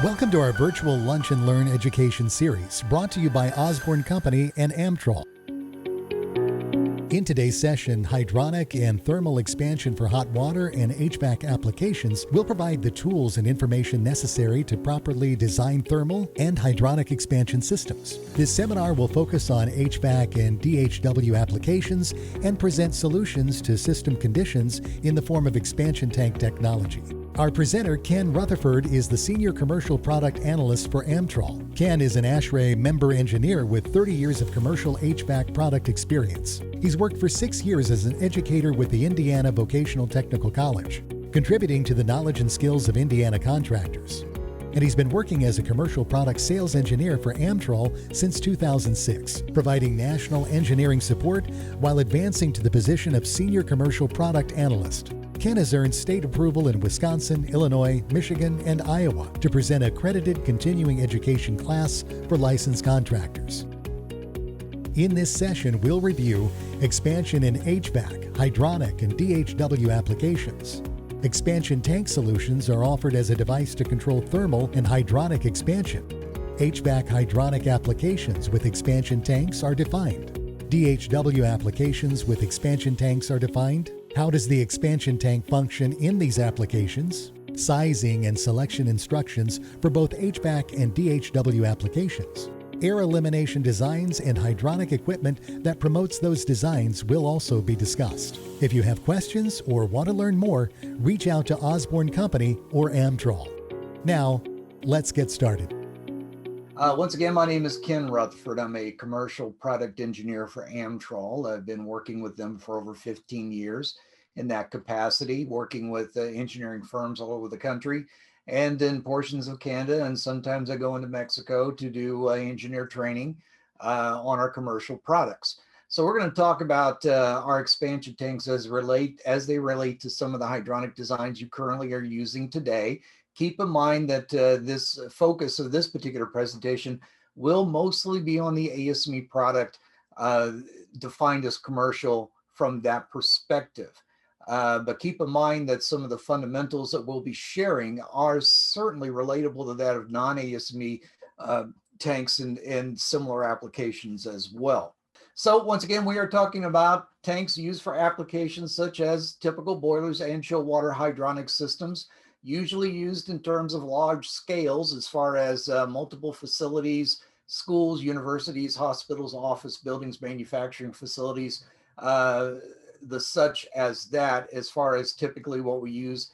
Welcome to our virtual Lunch and Learn education series brought to you by Osborne Company and Amtrol. In today's session, hydronic and thermal expansion for hot water and HVAC applications will provide the tools and information necessary to properly design thermal and hydronic expansion systems. This seminar will focus on HVAC and DHW applications and present solutions to system conditions in the form of expansion tank technology. Our presenter, Ken Rutherford, is the Senior Commercial Product Analyst for Amtrol. Ken is an ASHRAE member engineer with 30 years of commercial HVAC product experience. He's worked for 6 years as an educator with the Indiana Vocational Technical College, contributing to the knowledge and skills of Indiana contractors. And he's been working as a commercial product sales engineer for Amtrol since 2006, providing national engineering support while advancing to the position of Senior Commercial Product Analyst. Ken has earned state approval in Wisconsin, Illinois, Michigan, and Iowa to present accredited continuing education class for licensed contractors. In this session, we'll review expansion in HVAC, hydronic, and DHW applications. Expansion tank solutions are offered as a device to control thermal and hydronic expansion. HVAC hydronic applications with expansion tanks are defined. DHW applications with expansion tanks are defined. How does the expansion tank function in these applications? Sizing and selection instructions for both HVAC and DHW applications. Air elimination designs and hydronic equipment that promotes those designs will also be discussed. If you have questions or want to learn more, reach out to Osborne Company or Amtrol. Now, let's get started. Once again, my name is Ken Rutherford. I'm a commercial product engineer for Amtrol. I've been working with them for over 15 years in that capacity, working with engineering firms all over the country and in portions of Canada. And sometimes I go into Mexico to do engineer training on our commercial products. So we're going to talk about our expansion tanks as they relate to some of the hydronic designs you currently are using today. Keep in mind that this focus of this particular presentation will mostly be on the ASME product defined as commercial from that perspective. But keep in mind that some of the fundamentals that we'll be sharing are certainly relatable to that of non-ASME tanks and similar applications as well. So once again, we are talking about tanks used for applications such as typical boilers and chill water hydronic systems, usually used in terms of large scales as far as multiple facilities, schools, universities, hospitals, office buildings, manufacturing facilities, the such as that, as far as typically what we use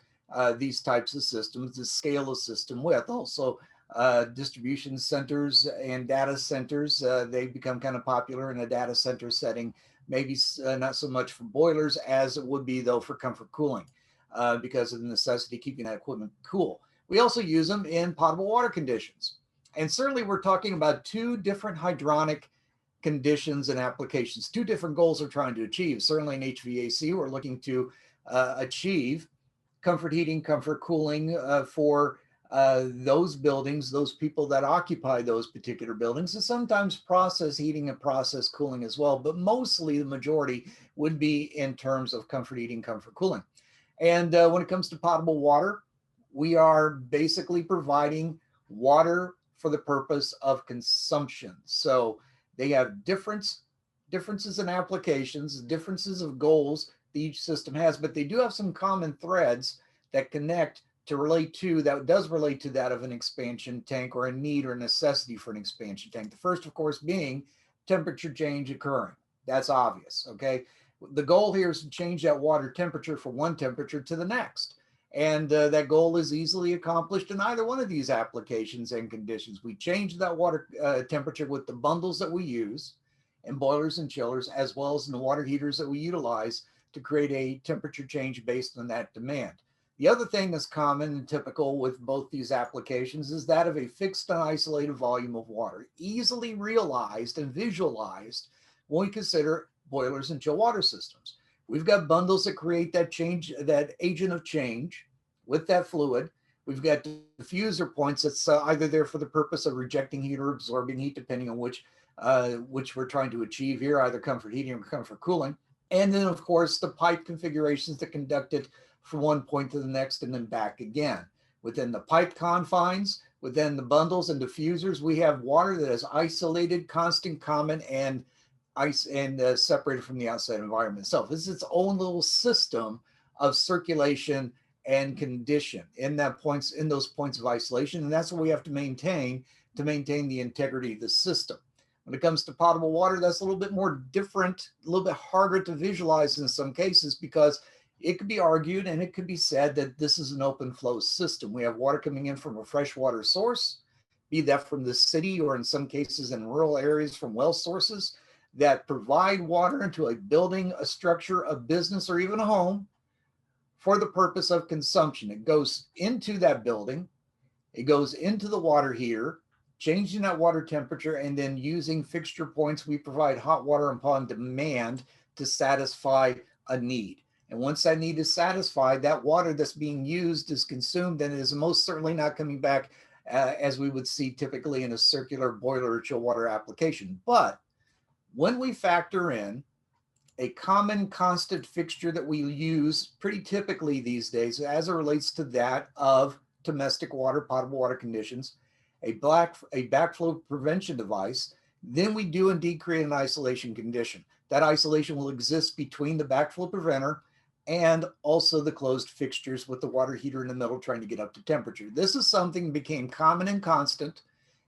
these types of systems to scale a system with. Also, distribution centers and data centers, they become kind of popular in a data center setting, maybe not so much for boilers as it would be though for comfort cooling. Because of the necessity of keeping that equipment cool. We also use them in potable water conditions. And certainly we're talking about two different hydronic conditions and applications, two different goals we're trying to achieve. Certainly in HVAC, we're looking to achieve comfort heating, comfort cooling for those buildings, those people that occupy those particular buildings, and sometimes process heating and process cooling as well. But mostly the majority would be in terms of comfort heating, comfort cooling. And when it comes to potable water, we are basically providing water for the purpose of consumption. So they have differences in applications, differences of goals that each system has, but they do have some common threads that connect to relate to that of an expansion tank or a need or necessity for an expansion tank. The first, of course, being temperature change occurring. That's obvious, okay? The goal here is to change that water temperature from one temperature to the next. And that goal is easily accomplished in either one of these applications and conditions. We change that water temperature with the bundles that we use in boilers and chillers, as well as in the water heaters that we utilize to create a temperature change based on that demand. The other thing that's common and typical with both these applications is that of a fixed and isolated volume of water, easily realized and visualized when we consider boilers and chill water systems. We've got bundles that create that change, that agent of change with that fluid. We've got diffuser points that's either there for the purpose of rejecting heat or absorbing heat, depending on which we're trying to achieve here, either comfort heating or comfort cooling. And then, of course, the pipe configurations that conduct it from one point to the next and then back again. Within the pipe confines, within the bundles and diffusers, we have water that is isolated, constant, common, and separated from the outside environment itself. This is its own little system of circulation and condition in those points of isolation, and that's what we have to maintain the integrity of the system. When it comes to potable water, that's a little bit more different, a little bit harder to visualize in some cases, because it could be argued and it could be said that this is an open flow system. We have water coming in from a freshwater source, be that from the city or in some cases in rural areas from well sources that provide water into a building, a structure, a business, or even a home for the purpose of consumption. It goes into that building, it goes into the water heater, changing that water temperature, and then using fixture points, we provide hot water upon demand to satisfy a need. And once that need is satisfied, that water that's being used is consumed, and it is most certainly not coming back as we would see typically in a circular boiler or chill water application. But when we factor in a common constant fixture that we use pretty typically these days as it relates to that of domestic water, potable water conditions, a backflow prevention device, then we do indeed create an isolation condition. That isolation will exist between the backflow preventer and also the closed fixtures with the water heater in the middle trying to get up to temperature. This is something that became common and constant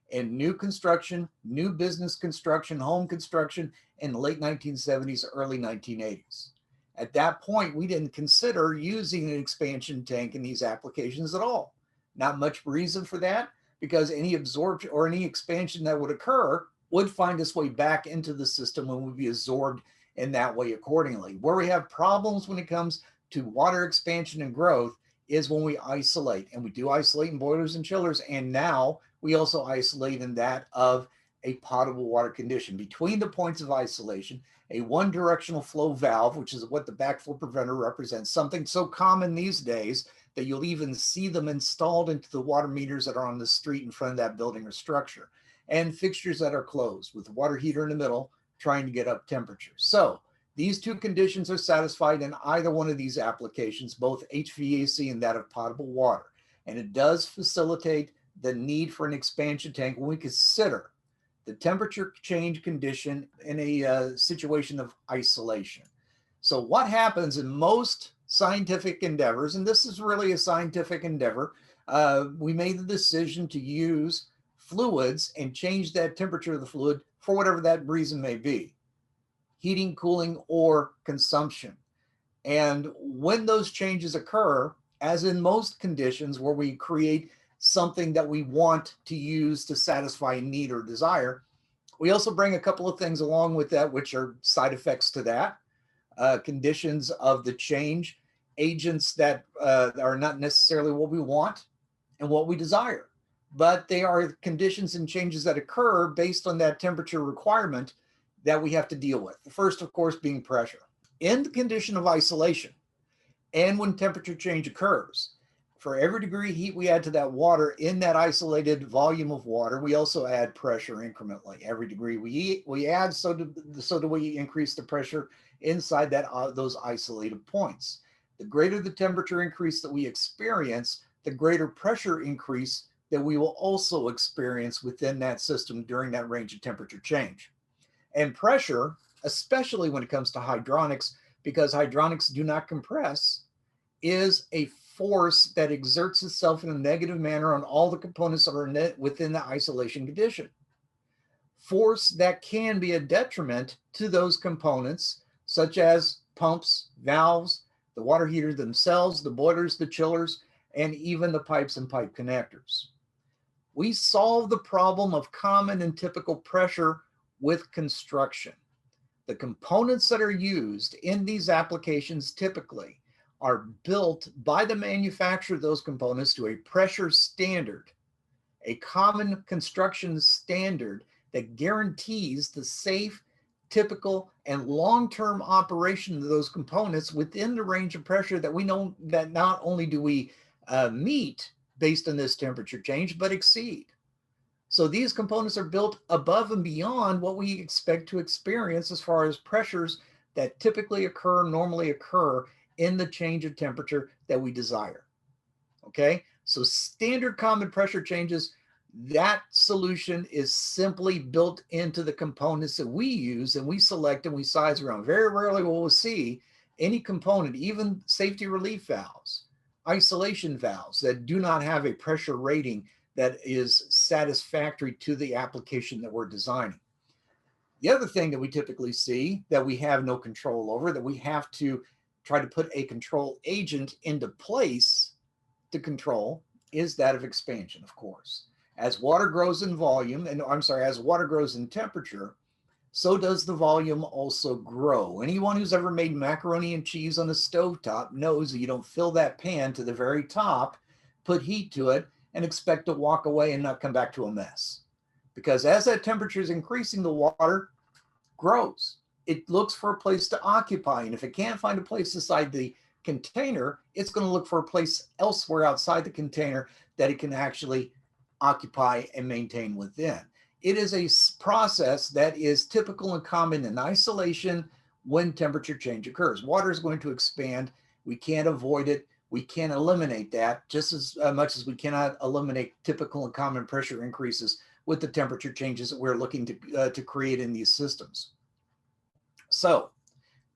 in new construction, new business construction, home construction in the late 1970s, early 1980s. At that point, we didn't consider using an expansion tank in these applications at all. Not much reason for that, because any absorption or any expansion that would occur would find its way back into the system and would be absorbed in that way accordingly. Where we have problems when it comes to water expansion and growth is when we isolate, and we do isolate in boilers and chillers, and now we also isolate in that of a potable water condition. Between the points of isolation, a one directional flow valve, which is what the backflow preventer represents, something so common these days that you'll even see them installed into the water meters that are on the street in front of that building or structure, and fixtures that are closed with the water heater in the middle trying to get up temperature. So these two conditions are satisfied in either one of these applications, both HVAC and that of potable water. And it does facilitate the need for an expansion tank when we consider the temperature change condition in a situation of isolation. So what happens in most scientific endeavors, and this is really a scientific endeavor, we made the decision to use fluids and change that temperature of the fluid for whatever that reason may be, heating, cooling, or consumption. And when those changes occur, as in most conditions where we create something that we want to use to satisfy a need or desire, we also bring a couple of things along with that, which are side effects to that, conditions of the change, agents that are not necessarily what we want and what we desire, but they are conditions and changes that occur based on that temperature requirement that we have to deal with. The first, of course, being pressure. In the condition of isolation, and when temperature change occurs, for every degree heat we add to that water in that isolated volume of water, we also add pressure incrementally. Every degree we add, so do we increase the pressure inside that those isolated points. The greater the temperature increase that we experience, the greater pressure increase that we will also experience within that system during that range of temperature change. And pressure, especially when it comes to hydronics, because hydronics do not compress, is a force that exerts itself in a negative manner on all the components that are within the isolation condition. Force that can be a detriment to those components, such as pumps, valves, the water heaters themselves, the boilers, the chillers, and even the pipes and pipe connectors. We solve the problem of common and typical pressure with construction. The components that are used in these applications typically are built by the manufacturer of those components to a pressure standard, a common construction standard that guarantees the safe, typical, and long-term operation of those components within the range of pressure that we know that not only do we meet based on this temperature change, but exceed. So these components are built above and beyond what we expect to experience as far as pressures that typically normally occur in the change of temperature that we desire. Okay, So standard common pressure changes, that solution is simply built into the components that we use and we select and we size around. Very rarely will we see any component, even safety relief valves, isolation valves that do not have a pressure rating that is satisfactory to the application that we're designing. The other thing that we typically see that we have no control over, that we have to try to put a control agent into place to control, is that of expansion, of course. As water grows in volume, and I'm sorry, as water grows in temperature, so does the volume also grow. Anyone who's ever made macaroni and cheese on the stovetop knows that you don't fill that pan to the very top, put heat to it, and expect to walk away and not come back to a mess. Because as that temperature is increasing, the water grows. It looks for a place to occupy. And if it can't find a place inside the container, it's going to look for a place elsewhere outside the container that it can actually occupy and maintain within. It is a process that is typical and common in isolation when temperature change occurs. Water is going to expand. We can't avoid it. We can't eliminate that just as much as we cannot eliminate typical and common pressure increases with the temperature changes that we're looking to create in these systems. So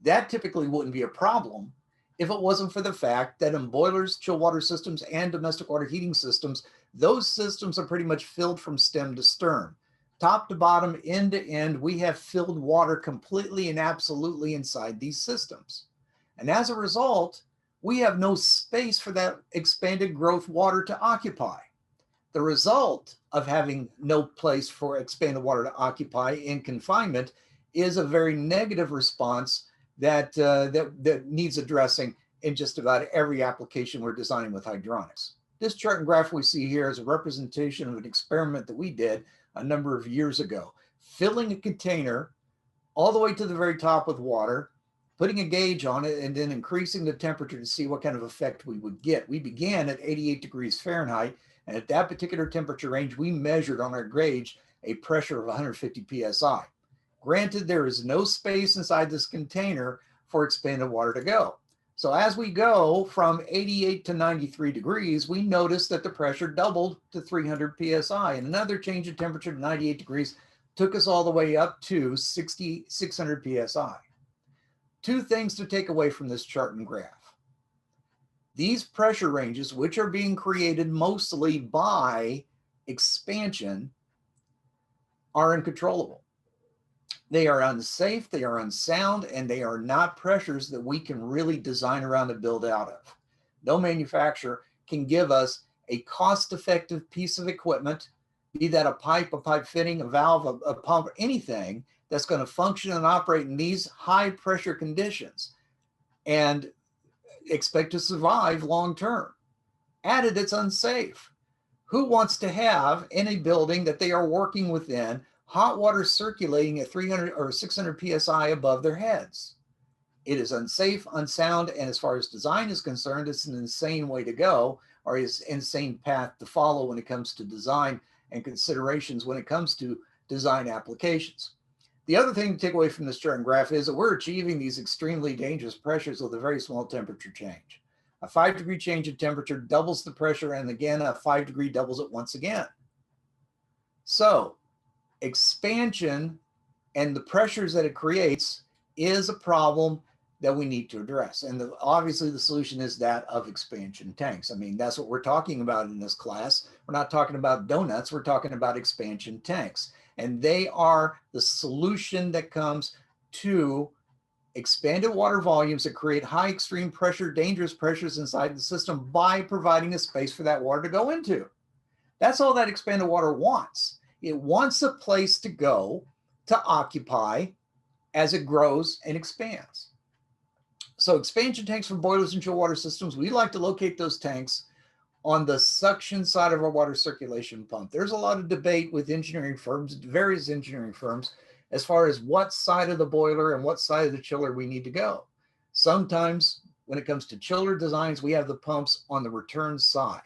that typically wouldn't be a problem if it wasn't for the fact that in boilers, chill water systems, and domestic water heating systems, those systems are pretty much filled from stem to stern. Top to bottom, end to end, we have filled water completely and absolutely inside these systems. And as a result, we have no space for that expanded growth water to occupy. The result of having no place for expanded water to occupy in confinement is a very negative response that needs addressing in just about every application we're designing with hydronics. This chart and graph we see here is a representation of an experiment that we did a number of years ago, filling a container all the way to the very top with water, putting a gauge on it, and then increasing the temperature to see what kind of effect we would get. We began at 88 degrees Fahrenheit, and at that particular temperature range, we measured on our gauge a pressure of 150 psi. Granted, there is no space inside this container for expanded water to go. So as we go from 88 to 93 degrees, we notice that the pressure doubled to 300 psi, and another change in temperature to 98 degrees took us all the way up to 600 psi. Two things to take away from this chart and graph. These pressure ranges, which are being created mostly by expansion, are uncontrollable. They are unsafe, they are unsound, and they are not pressures that we can really design around and build out of. No manufacturer can give us a cost-effective piece of equipment, be that a pipe fitting, a valve, a pump, anything that's going to function and operate in these high pressure conditions and expect to survive long term. Added, it's unsafe. Who wants to have in a building that they are working within hot water circulating at 300 or 600 psi above their heads? It is unsafe, unsound, and as far as design is concerned, it's an insane way to go, or is an insane path to follow when it comes to design and considerations when it comes to design applications. The other thing to take away from this chart and graph is that we're achieving these extremely dangerous pressures with a very small temperature change. A 5-degree change in temperature doubles the pressure, and again, a 5-degree doubles it once again. So expansion and the pressures that it creates is a problem that we need to address. And obviously the solution is that of expansion tanks. I mean, that's what we're talking about in this class. We're not talking about donuts, we're talking about expansion tanks. And they are the solution that comes to expanded water volumes that create high extreme pressure, dangerous pressures inside the system by providing a space for that water to go into. That's all that expanded water wants. It wants a place to go to occupy as it grows and expands. So expansion tanks for boilers and chill water systems, we like to locate those tanks on the suction side of our water circulation pump. There's a lot of debate with engineering firms, various engineering firms, as far as what side of the boiler and what side of the chiller we need to go. Sometimes when it comes to chiller designs, we have the pumps on the return side.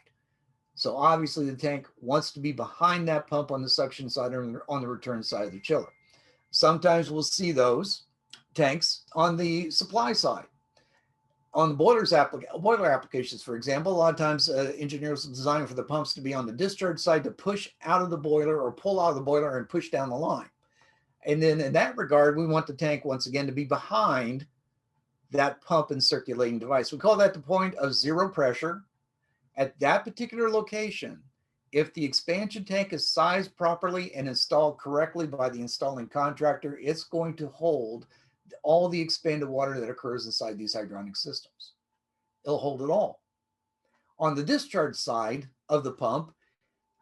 So obviously the tank wants to be behind that pump on the suction side or on the return side of the chiller. Sometimes we'll see those tanks on the supply side. On the boiler applications, for example, a lot of times engineers will design for the pumps to be on the discharge side to push out of the boiler or pull out of the boiler and push down the line. And then in that regard, we want the tank once again to be behind that pump and circulating device. We call that the point of zero pressure. At that particular location, if the expansion tank is sized properly and installed correctly by the installing contractor, it's going to hold all the expanded water that occurs inside these hydronic systems. It'll hold it all. On the discharge side of the pump,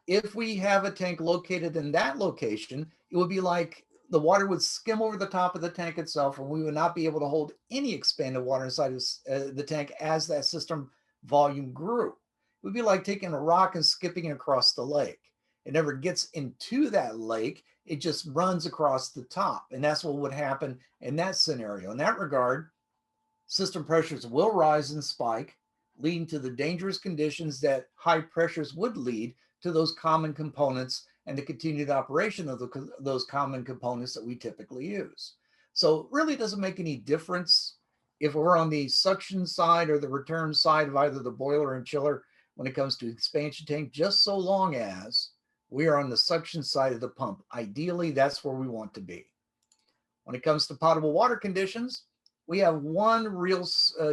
if we have a tank located in that location, it would be like the water would skim over the top of the tank itself, and we would not be able to hold any expanded water inside of the tank as that system volume grew. It would be like taking a rock and skipping across the lake. It never gets into that lake. It just runs across the top. And that's what would happen in that scenario. In that regard, system pressures will rise and spike, leading to the dangerous conditions that high pressures would lead to those common components and the continued operation of those common components that we typically use. So it really doesn't make any difference if we're on the suction side or the return side of either the boiler and chiller when it comes to expansion tank, just so long as we are on the suction side of the pump. Ideally, that's where we want to be. When it comes to potable water conditions, we have one real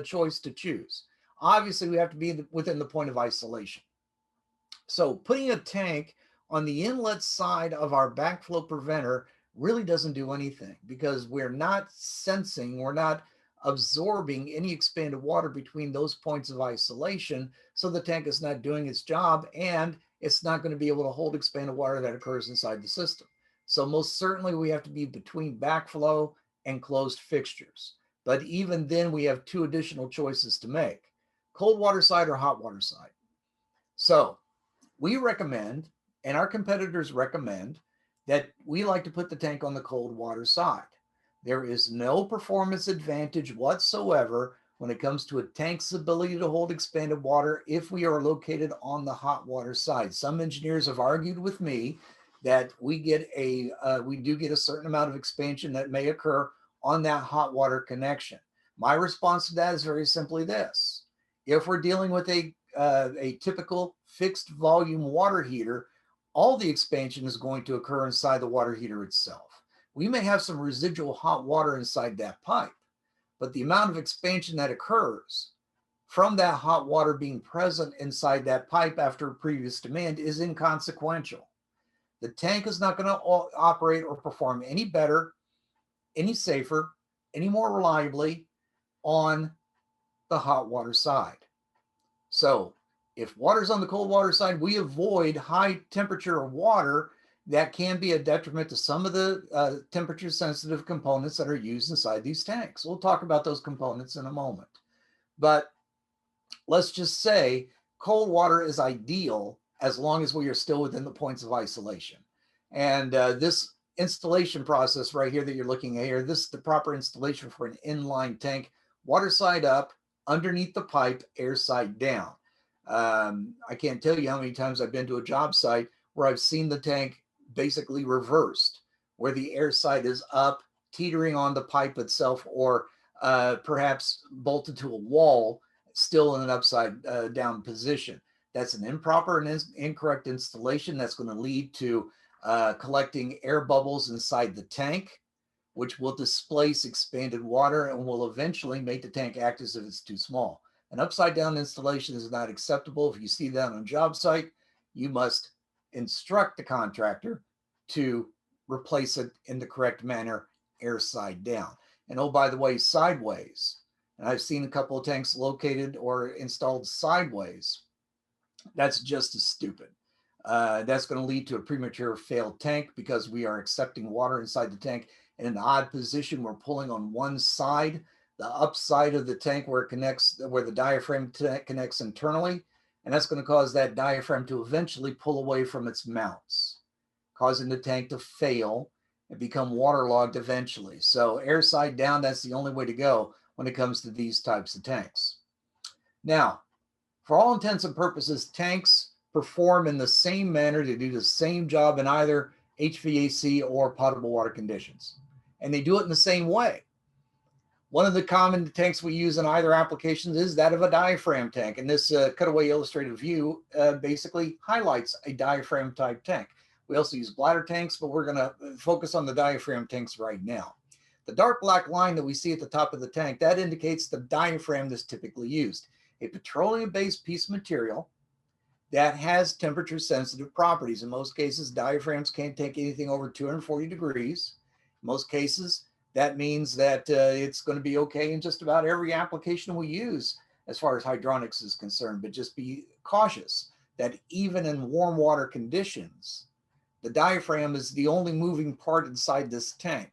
choice to choose. Obviously, we have to be within the point of isolation. So putting a tank on the inlet side of our backflow preventer really doesn't do anything because we're not sensing, we're not absorbing any expanded water between those points of isolation. So the tank is not doing its job and it's not going to be able to hold expanded water that occurs inside the system. So most certainly we have to be between backflow and closed fixtures. But even then we have two additional choices to make: cold water side or hot water side. So we recommend, and our competitors recommend, that we like to put the tank on the cold water side. There is no performance advantage whatsoever when it comes to a tank's ability to hold expanded water if we are located on the hot water side. Some engineers have argued with me that we do get a certain amount of expansion that may occur on that hot water connection. My response to that is very simply this: if we're dealing with a typical fixed volume water heater, all the expansion is going to occur inside the water heater itself. We may have some residual hot water inside that pipe, but the amount of expansion that occurs from that hot water being present inside that pipe after previous demand is inconsequential. The tank is not going to operate or perform any better, any safer, any more reliably on the hot water side. So if water's on the cold water side, we avoid high temperature water that can be a detriment to some of the temperature sensitive components that are used inside these tanks. We'll talk about those components in a moment. But let's just say cold water is ideal as long as we are still within the points of isolation. And this installation process right here that you're looking at here, this is the proper installation for an inline tank: water side up, underneath the pipe, air side down. I can't tell you how many times I've been to a job site where I've seen the tank basically reversed, where the air side is up, teetering on the pipe itself, or perhaps bolted to a wall, still in an upside down position. That's an improper and incorrect installation that's going to lead to collecting air bubbles inside the tank, which will displace expanded water and will eventually make the tank act as if it's too small. An upside down installation is not acceptable. If you see that on a job site, you must instruct the contractor to replace it in the correct manner, air side down. And oh, by the way, sideways. And I've seen a couple of tanks located or installed sideways. That's just as stupid. That's going to lead to a premature failed tank because we are accepting water inside the tank in an odd position. We're pulling on one side, the upside of the tank where it connects, where the diaphragm connects internally. And that's going to cause that diaphragm to eventually pull away from its mounts, causing the tank to fail and become waterlogged eventually. So air side down, that's the only way to go when it comes to these types of tanks. Now, for all intents and purposes, tanks perform in the same manner. They do the same job in either HVAC or potable water conditions. And they do it in the same way. One of the common tanks we use in either applications is that of a diaphragm tank. And this cutaway illustrated view basically highlights a diaphragm type tank. We also use bladder tanks, but we're going to focus on the diaphragm tanks right now. The dark black line that we see at the top of the tank, that indicates the diaphragm that's typically used. A petroleum-based piece of material that has temperature sensitive properties. In most cases, diaphragms can't take anything over 240 degrees. In most cases, that means that it's going to be okay in just about every application we use as far as hydronics is concerned, but just be cautious that even in warm water conditions, the diaphragm is the only moving part inside this tank.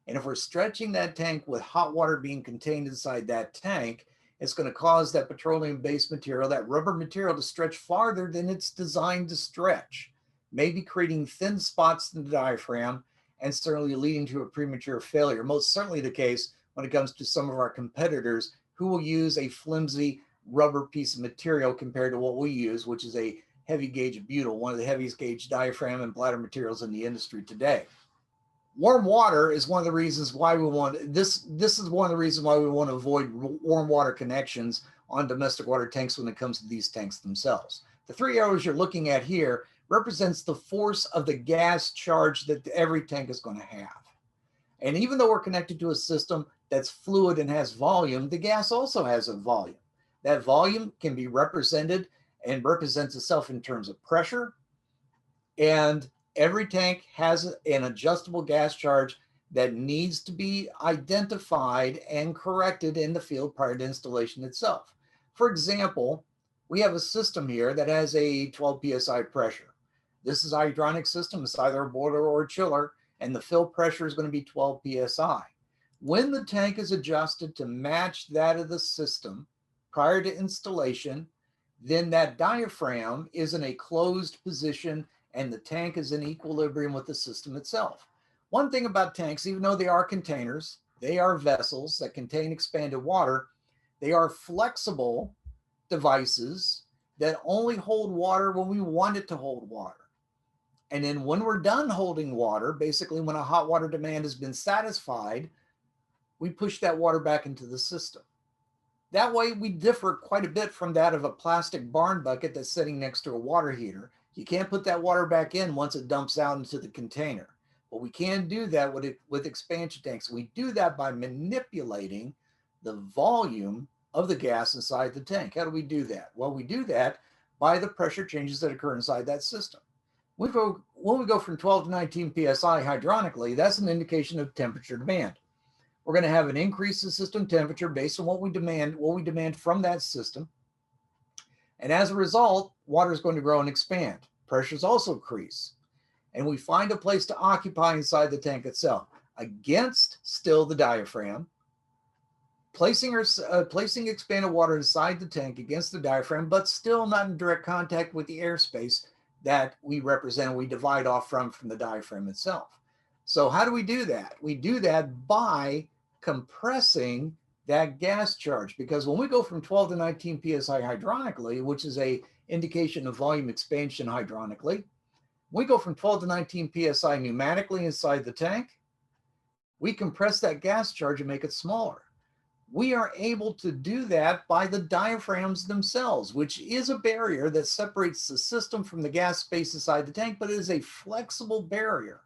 And if we're stretching that tank with hot water being contained inside that tank, it's going to cause that petroleum-based material, that rubber material, to stretch farther than it's designed to stretch, maybe creating thin spots in the diaphragm and certainly leading to a premature failure. Most certainly the case when it comes to some of our competitors who will use a flimsy rubber piece of material compared to what we use, which is a heavy gauge butyl, one of the heaviest gauge diaphragm and bladder materials in the industry today. Warm water is one of the reasons why we want this. This is one of the reasons why we want to avoid warm water connections on domestic water tanks when it comes to these tanks themselves. The three arrows you're looking at here represents the force of the gas charge that every tank is going to have. And even though we're connected to a system that's fluid and has volume, the gas also has a volume. That volume can be represented and represents itself in terms of pressure, and every tank has an adjustable gas charge that needs to be identified and corrected in the field prior to installation itself. For example, we have a system here that has a 12 psi pressure. This is a hydronic system. It's either a boiler or a chiller, and the fill pressure is going to be 12 psi. When the tank is adjusted to match that of the system prior to installation, then that diaphragm is in a closed position and the tank is in equilibrium with the system itself. One thing about tanks, even though they are containers, they are vessels that contain expanded water, they are flexible devices that only hold water when we want it to hold water. And then when we're done holding water, basically when a hot water demand has been satisfied, we push that water back into the system. That way we differ quite a bit from that of a plastic barn bucket that's sitting next to a water heater. You can't put that water back in once it dumps out into the container. But we can do that with expansion tanks. We do that by manipulating the volume of the gas inside the tank. How do we do that? Well, we do that by the pressure changes that occur inside that system. When we go from 12 to 19 psi hydronically, that's an indication of temperature demand. We're going to have an increase in system temperature based on what we demand from that system. And as a result, water is going to grow and expand. Pressures also increase. And we find a place to occupy inside the tank itself against still the diaphragm, placing expanded water inside the tank against the diaphragm, but still not in direct contact with the airspace that we represent, we divide off from the diaphragm itself. So how do we do that? We do that by compressing that gas charge, because when we go from 12 to 19 psi hydronically, which is a indication of volume expansion hydronically, we go from 12 to 19 psi pneumatically inside the tank, we compress that gas charge and make it smaller. We are able to do that by the diaphragms themselves, which is a barrier that separates the system from the gas space inside the tank, but it is a flexible barrier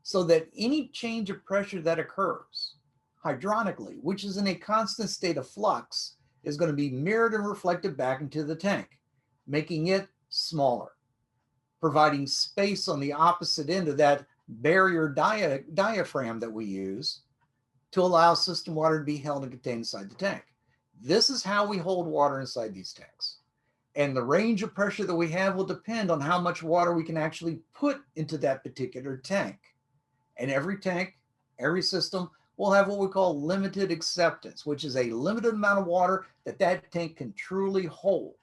so that any change of pressure that occurs hydronically, which is in a constant state of flux, is going to be mirrored and reflected back into the tank, making it smaller, providing space on the opposite end of that barrier diaphragm that we use to allow system water to be held and contained inside the tank. This is how we hold water inside these tanks. And the range of pressure that we have will depend on how much water we can actually put into that particular tank. And every tank, every system will have what we call limited acceptance, which is a limited amount of water that tank can truly hold.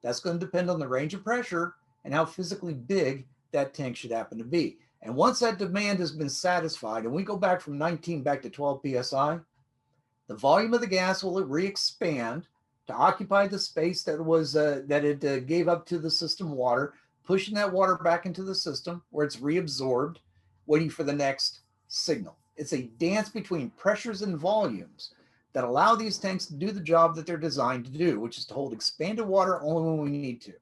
That's going to depend on the range of pressure and how physically big that tank should happen to be. And once that demand has been satisfied, and we go back from 19 back to 12 psi, the volume of the gas will re-expand to occupy the space that it gave up to the system water, pushing that water back into the system where it's reabsorbed, waiting for the next signal. It's a dance between pressures and volumes. that allow these tanks to do the job that they're designed to do, which is to hold expanded water only when we need to.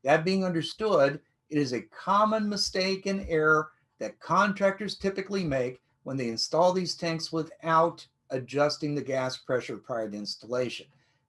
That being understood, it is a common mistake and error that contractors typically make when they install these tanks without adjusting the gas pressure prior to installation.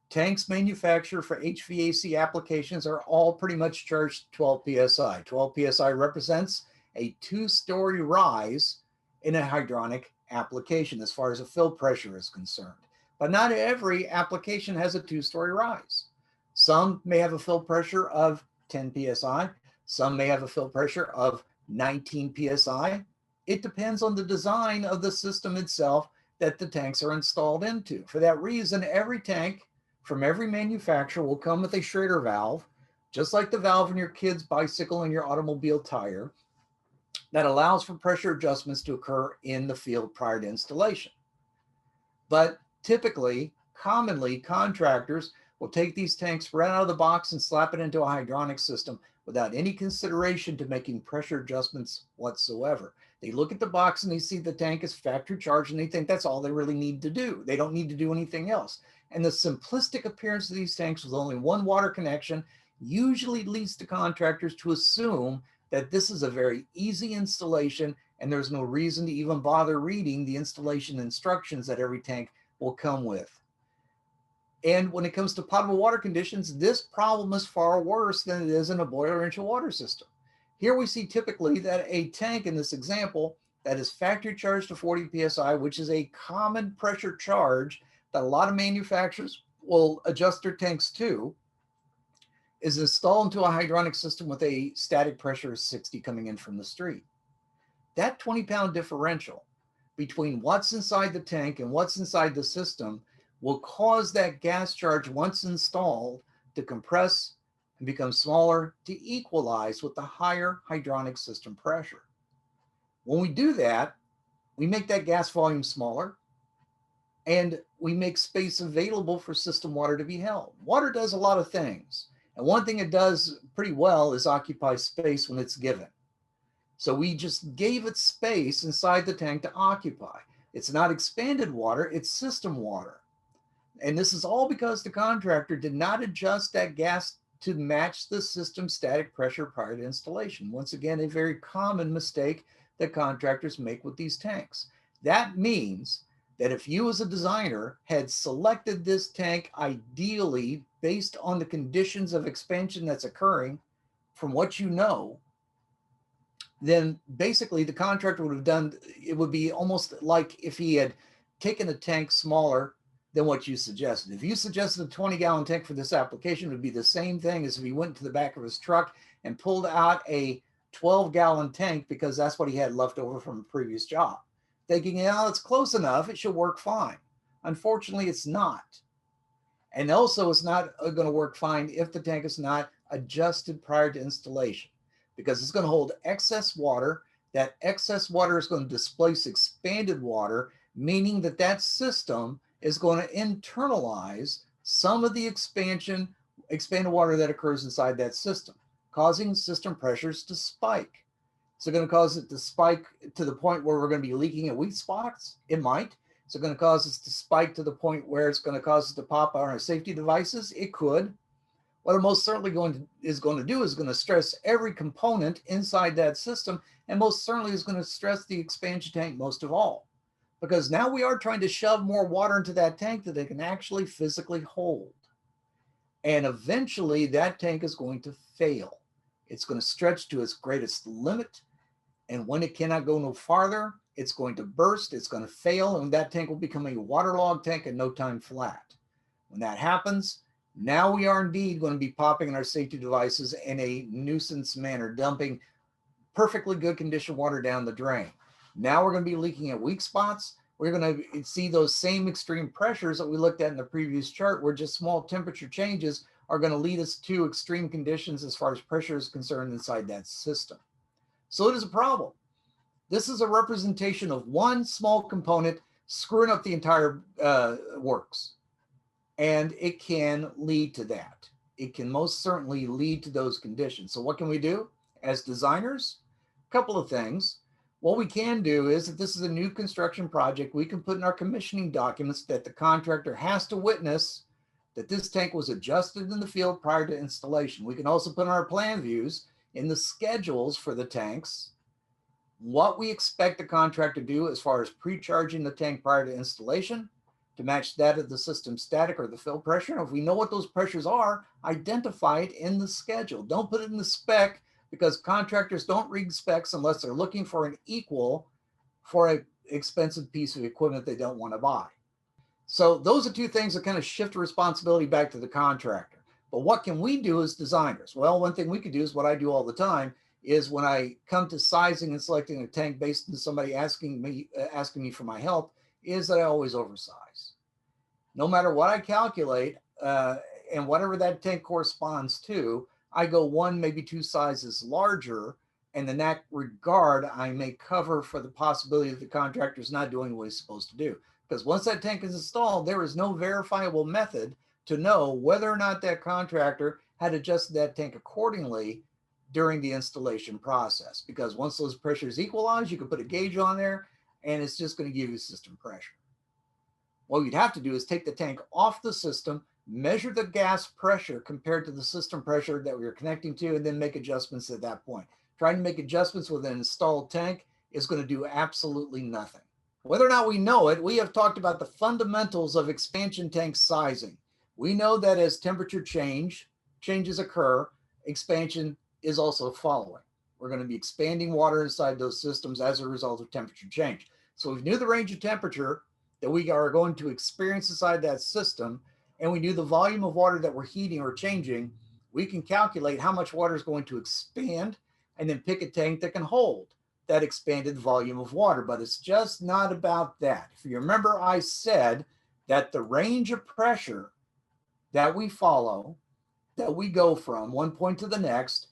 Tanks manufactured for HVAC applications are all pretty much charged 12 psi. 12 psi represents a 2-story rise in a hydronic application as far as a fill pressure is concerned. But not every application has a 2-story rise. Some may have a fill pressure of 10 psi. Some may have a fill pressure of 19 psi. It depends on the design of the system itself that the tanks are installed into. For that reason, every tank from every manufacturer will come with a Schrader valve, just like the valve in your kid's bicycle and your automobile tire, that allows for pressure adjustments to occur in the field prior to installation. But typically, commonly, contractors will take these tanks right out of the box and slap it into a hydronic system without any consideration to making pressure adjustments whatsoever. They look at the box and they see the tank is factory charged and they think that's all they really need to do. They don't need to do anything else. And the simplistic appearance of these tanks with only one water connection usually leads to contractors to assume that this is a very easy installation and there's no reason to even bother reading the installation instructions that every tank will come with. And when it comes to potable water conditions, this problem is far worse than it is in a boiler into water system. Here we see typically that a tank in this example that is factory charged to 40 psi, which is a common pressure charge that a lot of manufacturers will adjust their tanks to, is installed into a hydronic system with a static pressure of 60 coming in from the street. That 20-pound differential between what's inside the tank and what's inside the system will cause that gas charge, once installed, to compress and become smaller to equalize with the higher hydronic system pressure. When we do that, we make that gas volume smaller and we make space available for system water to be held. Water does a lot of things. And one thing it does pretty well is occupy space when it's given. So we just gave it space inside the tank to occupy. It's not expanded water, it's system water. And this is all because the contractor did not adjust that gas to match the system static pressure prior to installation. Once again, a very common mistake that contractors make with these tanks. That means that if you as a designer had selected this tank ideally based on the conditions of expansion that's occurring from what you know, then basically the contractor would have done, it would be almost like if he had taken a tank smaller than what you suggested. If you suggested a 20-gallon tank for this application, it would be the same thing as if he went to the back of his truck and pulled out a 12-gallon tank because that's what he had left over from a previous job, thinking, yeah, it's close enough, it should work fine. Unfortunately, it's not. And also, it's not going to work fine if the tank is not adjusted prior to installation, because it's going to hold excess water. That excess water is going to displace expanded water, meaning that that system is going to internalize some of the expanded water that occurs inside that system, causing system pressures to spike. Is it going to cause it to spike to the point where we're going to be leaking at weak spots? It might. Is it going to cause us to spike to the point where it's going to cause us to pop on our safety devices? It could. What it most certainly is going to stress every component inside that system, and most certainly is going to stress the expansion tank most of all. Because now we are trying to shove more water into that tank that it can actually physically hold. And eventually that tank is going to fail. It's going to stretch to its greatest limit. And when it cannot go no farther, it's going to burst, it's going to fail, and that tank will become a waterlogged tank in no time flat. When that happens, now we are indeed going to be popping in our safety devices in a nuisance manner, dumping perfectly good conditioned water down the drain. Now we're going to be leaking at weak spots. We're going to see those same extreme pressures that we looked at in the previous chart, where just small temperature changes are going to lead us to extreme conditions as far as pressure is concerned inside that system. So it is a problem. This is a representation of one small component screwing up the entire works. And it can lead to that. It can most certainly lead to those conditions. So what can we do as designers? A couple of things. What we can do is, if this is a new construction project, we can put in our commissioning documents that the contractor has to witness that this tank was adjusted in the field prior to installation. We can also put in our plan views in the schedules for the tanks what we expect the contractor to do as far as pre-charging the tank prior to installation to match that of the system static or the fill pressure. And if we know what those pressures are, identify it in the schedule. Don't put it in the spec, because contractors don't read specs unless they're looking for an equal for an expensive piece of equipment they don't want to buy. So those are two things that kind of shift responsibility back to the contractor. But what can we do as designers? Well, one thing we could do is what I do all the time is when I come to sizing and selecting a tank based on somebody asking me for my help, is that I always oversize. No matter what I calculate, and whatever that tank corresponds to, I go one, maybe two sizes larger. And in that regard, I may cover for the possibility that the contractor is not doing what he's supposed to do. Because once that tank is installed, there is no verifiable method to know whether or not that contractor had adjusted that tank accordingly during the installation process. Because once those pressures equalize, you can put a gauge on there and it's just going to give you system pressure. What you'd have to do is take the tank off the system, measure the gas pressure compared to the system pressure that we were connecting to, and then make adjustments at that point. Trying to make adjustments with an installed tank is going to do absolutely nothing. Whether or not we know it, we have talked about the fundamentals of expansion tank sizing. We know that as temperature changes occur, expansion is also following. We're going to be expanding water inside those systems as a result of temperature change. So we knew the range of temperature that we are going to experience inside that system, and we knew the volume of water that we're heating or changing. We can calculate how much water is going to expand and then pick a tank that can hold that expanded volume of water. But it's just not about that. If you remember, I said that the range of pressure that we follow, that we go from one point to the next,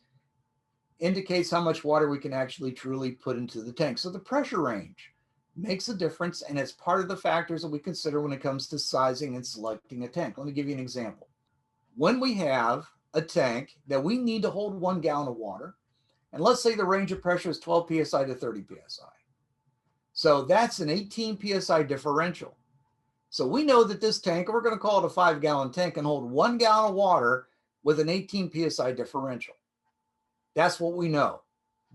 indicates how much water we can actually truly put into the tank. So the pressure range makes a difference, and it's part of the factors that we consider when it comes to sizing and selecting a tank. Let me give you an example. When we have a tank that we need to hold 1 gallon of water, and let's say the range of pressure is 12 psi to 30 psi. So that's an 18 psi differential. So we know that this tank, we're going to call it a 5-gallon tank, can hold 1 gallon of water with an 18 psi differential. That's what we know.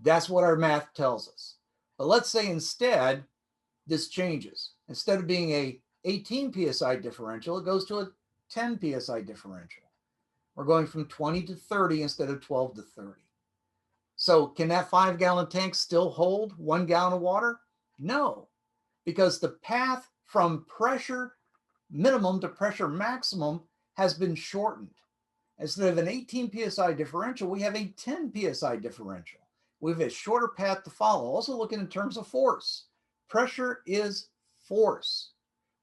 That's what our math tells us. But let's say instead this changes. Instead of being a 18 psi differential, it goes to a 10 psi differential. We're going from 20 to 30 instead of 12 to 30. So can that 5-gallon tank still hold 1 gallon of water? No, because the path from pressure minimum to pressure maximum has been shortened. Instead of an 18 psi differential, we have a 10 psi differential. We have a shorter path to follow. Also looking in terms of force. Pressure is force.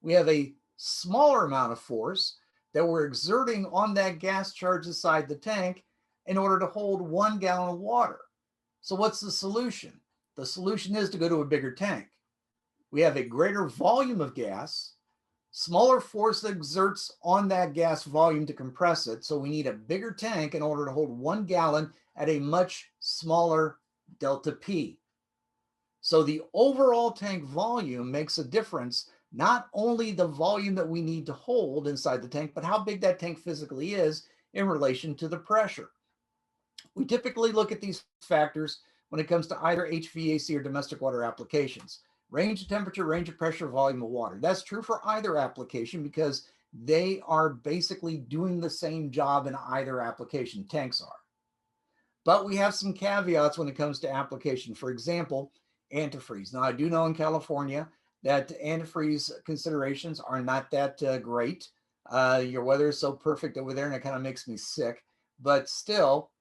We have a smaller amount of force that we're exerting on that gas charge inside the tank in order to hold 1 gallon of water. So what's the solution? The solution is to go to a bigger tank. We have a greater volume of gas, smaller force that exerts on that gas volume to compress it. So we need a bigger tank in order to hold 1 gallon at a much smaller delta P. So the overall tank volume makes a difference, not only the volume that we need to hold inside the tank, but how big that tank physically is in relation to the pressure. We typically look at these factors when it comes to either HVAC or domestic water applications. Range of temperature, range of pressure, volume of water. That's true for either application because they are basically doing the same job in either application. Tanks are. But we have some caveats when it comes to application. For example, antifreeze. Now, I do know in California that antifreeze considerations are not that great. Your weather is so perfect over there and it kind of makes me sick. But still,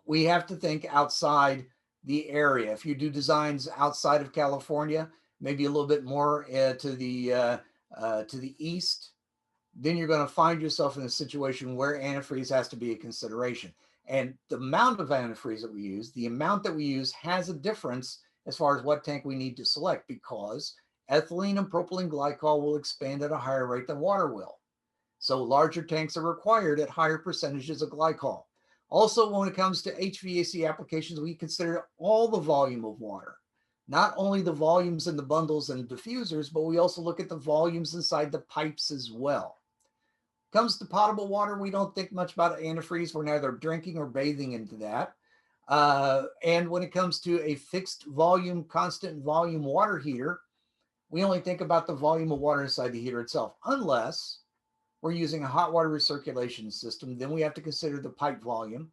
we have to think outside the area. If you do designs outside of California, maybe a little bit more to the east, then you're going to find yourself in a situation where antifreeze has to be a consideration. And the amount of antifreeze that we use, the amount that we use has a difference as far as what tank we need to select, because ethylene and propylene glycol will expand at a higher rate than water will. So larger tanks are required at higher percentages of glycol. Also, when it comes to HVAC applications, we consider all the volume of water. not only the volumes in the bundles and diffusers, but we also look at the volumes inside the pipes as well. Comes to potable water, we don't think much about antifreeze. We're neither drinking or bathing into that. And when it comes to a fixed volume, constant volume water heater, we only think about the volume of water inside the heater itself, unless we're using a hot water recirculation system. Then we have to consider the pipe volume,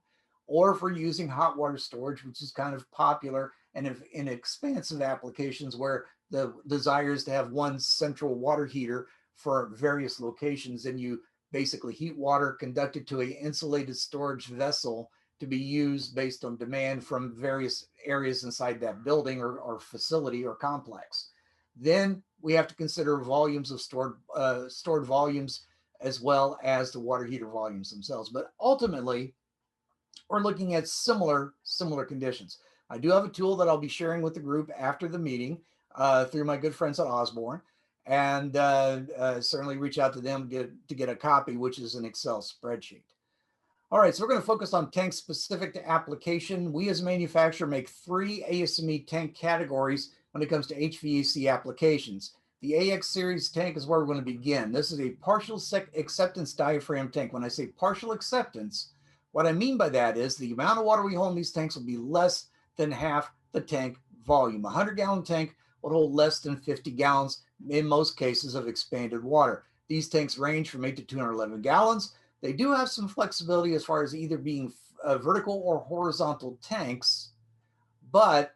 or if we're using hot water storage, which is kind of popular and in expansive applications where the desire is to have one central water heater for various locations, and you basically heat water, conduct it to a insulated storage vessel to be used based on demand from various areas inside that building or facility or complex. Then we have to consider volumes of stored volumes as well as the water heater volumes themselves. But ultimately, we're looking at similar conditions. I do have a tool that I'll be sharing with the group after the meeting through my good friends at Osborne, and certainly reach out to them to get a copy, which is an Excel spreadsheet. All right, so we're going to focus on tanks specific to application. We as a manufacturer make 3 ASME tank categories when it comes to HVAC applications. The AX series tank is where we're going to begin. This is a partial acceptance diaphragm tank. When I say partial acceptance, what I mean by that is the amount of water we hold in these tanks will be less than half the tank volume. A 100-gallon tank will hold less than 50 gallons in most cases of expanded water. These tanks range from 8 to 211 gallons. They do have some flexibility as far as either being vertical or horizontal tanks, but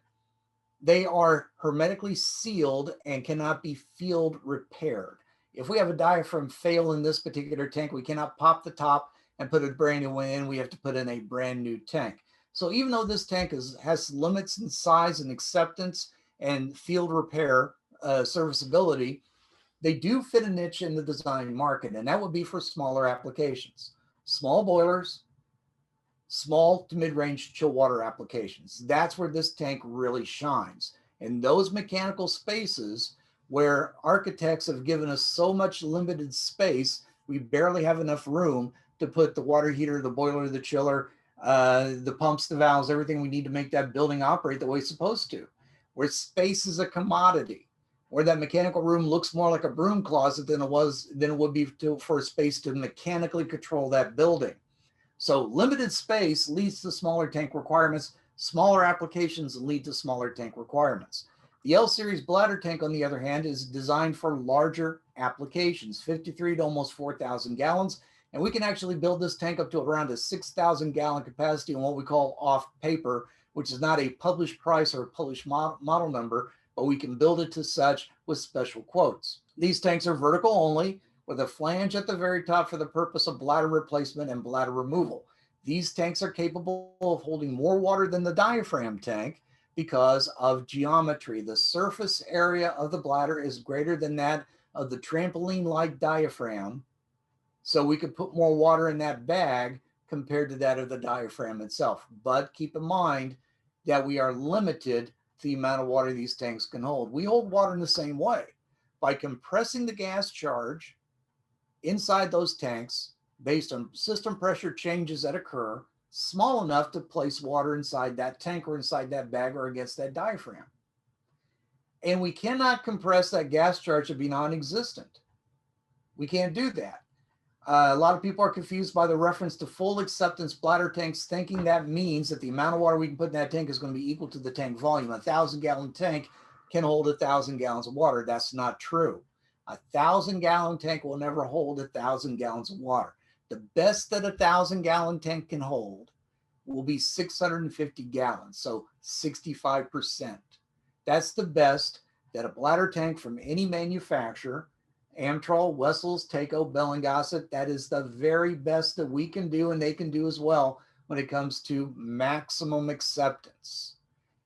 they are hermetically sealed and cannot be field repaired. If we have a diaphragm fail in this particular tank, we cannot pop the top and put a brand new one in. We have to put in a brand new tank. So even though this tank has limits in size and acceptance and field repair serviceability, they do fit a niche in the design market, and that would be for smaller applications, small boilers, small to mid-range chill water applications. That's where this tank really shines. In those mechanical spaces where architects have given us so much limited space, we barely have enough room to put the water heater, the boiler, the chiller, the pumps, the valves, everything we need to make that building operate the way it's supposed to. Where space is a commodity, where that mechanical room looks more like a broom closet than it would be for a space to mechanically control that building. So limited space leads to smaller tank requirements. Smaller applications lead to smaller tank requirements. The L series bladder tank, on the other hand, is designed for larger applications, 53 to almost 4,000 gallons. And we can actually build this tank up to around a 6,000 gallon capacity on what we call off paper, which is not a published price or a published model number, but we can build it to such with special quotes. These tanks are vertical only, with a flange at the very top for the purpose of bladder replacement and bladder removal. These tanks are capable of holding more water than the diaphragm tank because of geometry. The surface area of the bladder is greater than that of the trampoline-like diaphragm, so we could put more water in that bag compared to that of the diaphragm itself. But keep in mind that we are limited to the amount of water these tanks can hold. We hold water in the same way by compressing the gas charge inside those tanks based on system pressure changes that occur small enough to place water inside that tank or inside that bag or against that diaphragm. And we cannot compress that gas charge to be non-existent. We can't do that. A lot of people are confused by the reference to full acceptance bladder tanks, thinking that means that the amount of water we can put in that tank is going to be equal to the tank volume. A 1,000-gallon tank can hold 1,000 gallons of water. That's not true. A 1,000-gallon tank will never hold 1,000 gallons of water. The best that a 1,000-gallon tank can hold will be 650 gallons, so 65%. That's the best that a bladder tank from any manufacturer, Amtrol, Wessels, Taco, Bell & Gossett, that is the very best that we can do and they can do as well when it comes to maximum acceptance.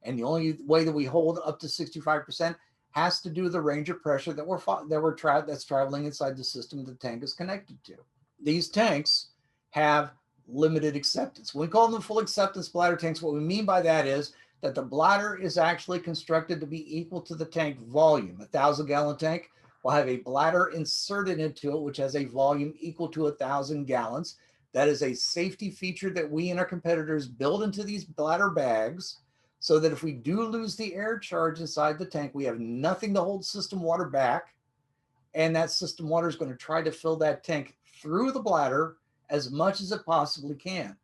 And the only way that we hold up to 65% has to do with the range of pressure that's traveling inside the system the tank is connected to. These tanks have limited acceptance. When we call them full acceptance bladder tanks, what we mean by that is that the bladder is actually constructed to be equal to the tank volume. A 1,000-gallon tank will have a bladder inserted into it, which has a volume equal to 1,000 gallons. That is a safety feature that we and our competitors build into these bladder bags so that if we do lose the air charge inside the tank, we have nothing to hold system water back. And that system water is going to try to fill that tank through the bladder as much as it possibly can.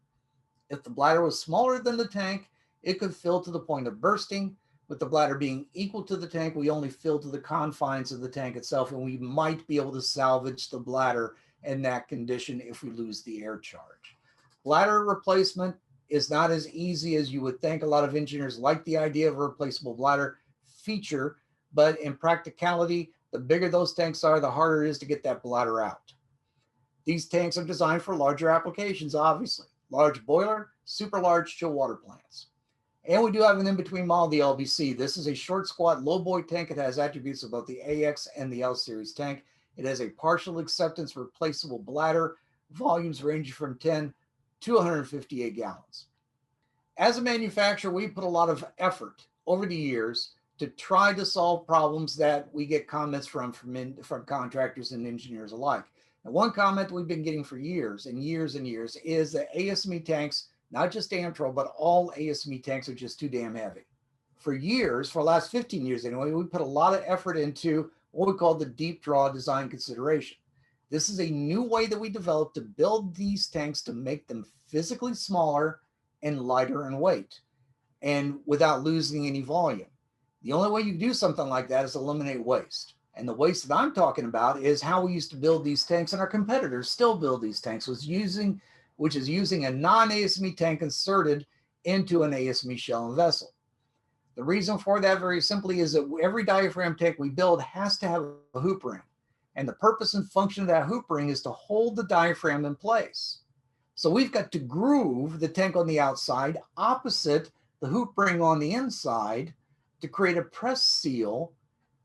If the bladder was smaller than the tank, it could fill to the point of bursting. With the bladder being equal to the tank, we only fill to the confines of the tank itself, and we might be able to salvage the bladder in that condition if we lose the air charge. Bladder replacement is not as easy as you would think. A lot of engineers like the idea of a replaceable bladder feature, but in practicality, the bigger those tanks are, the harder it is to get that bladder out. These tanks are designed for larger applications, obviously. Large boiler, super large chill water plants. And we do have an in-between model, the LBC. This is a short squat, low boy tank. It has attributes of both the AX and the L series tank. It has a partial acceptance replaceable bladder, volumes ranging from 10 to 158 gallons. As a manufacturer, we put a lot of effort over the years to try to solve problems that we get comments from contractors and engineers alike. And one comment we've been getting for years and years and years is that ASME tanks, not just Amtrol, but all ASME tanks are just too damn heavy. For years, for the last 15 years anyway, we put a lot of effort into what we call the deep draw design consideration. This is a new way that we developed to build these tanks to make them physically smaller and lighter in weight and without losing any volume. The only way you do something like that is eliminate waste. And the waste that I'm talking about is how we used to build these tanks, and our competitors still build these tanks, which is using a non-ASME tank inserted into an ASME shell and vessel. The reason for that very simply is that every diaphragm tank we build has to have a hoop ring. And the purpose and function of that hoop ring is to hold the diaphragm in place. So we've got to groove the tank on the outside opposite the hoop ring on the inside to create a press seal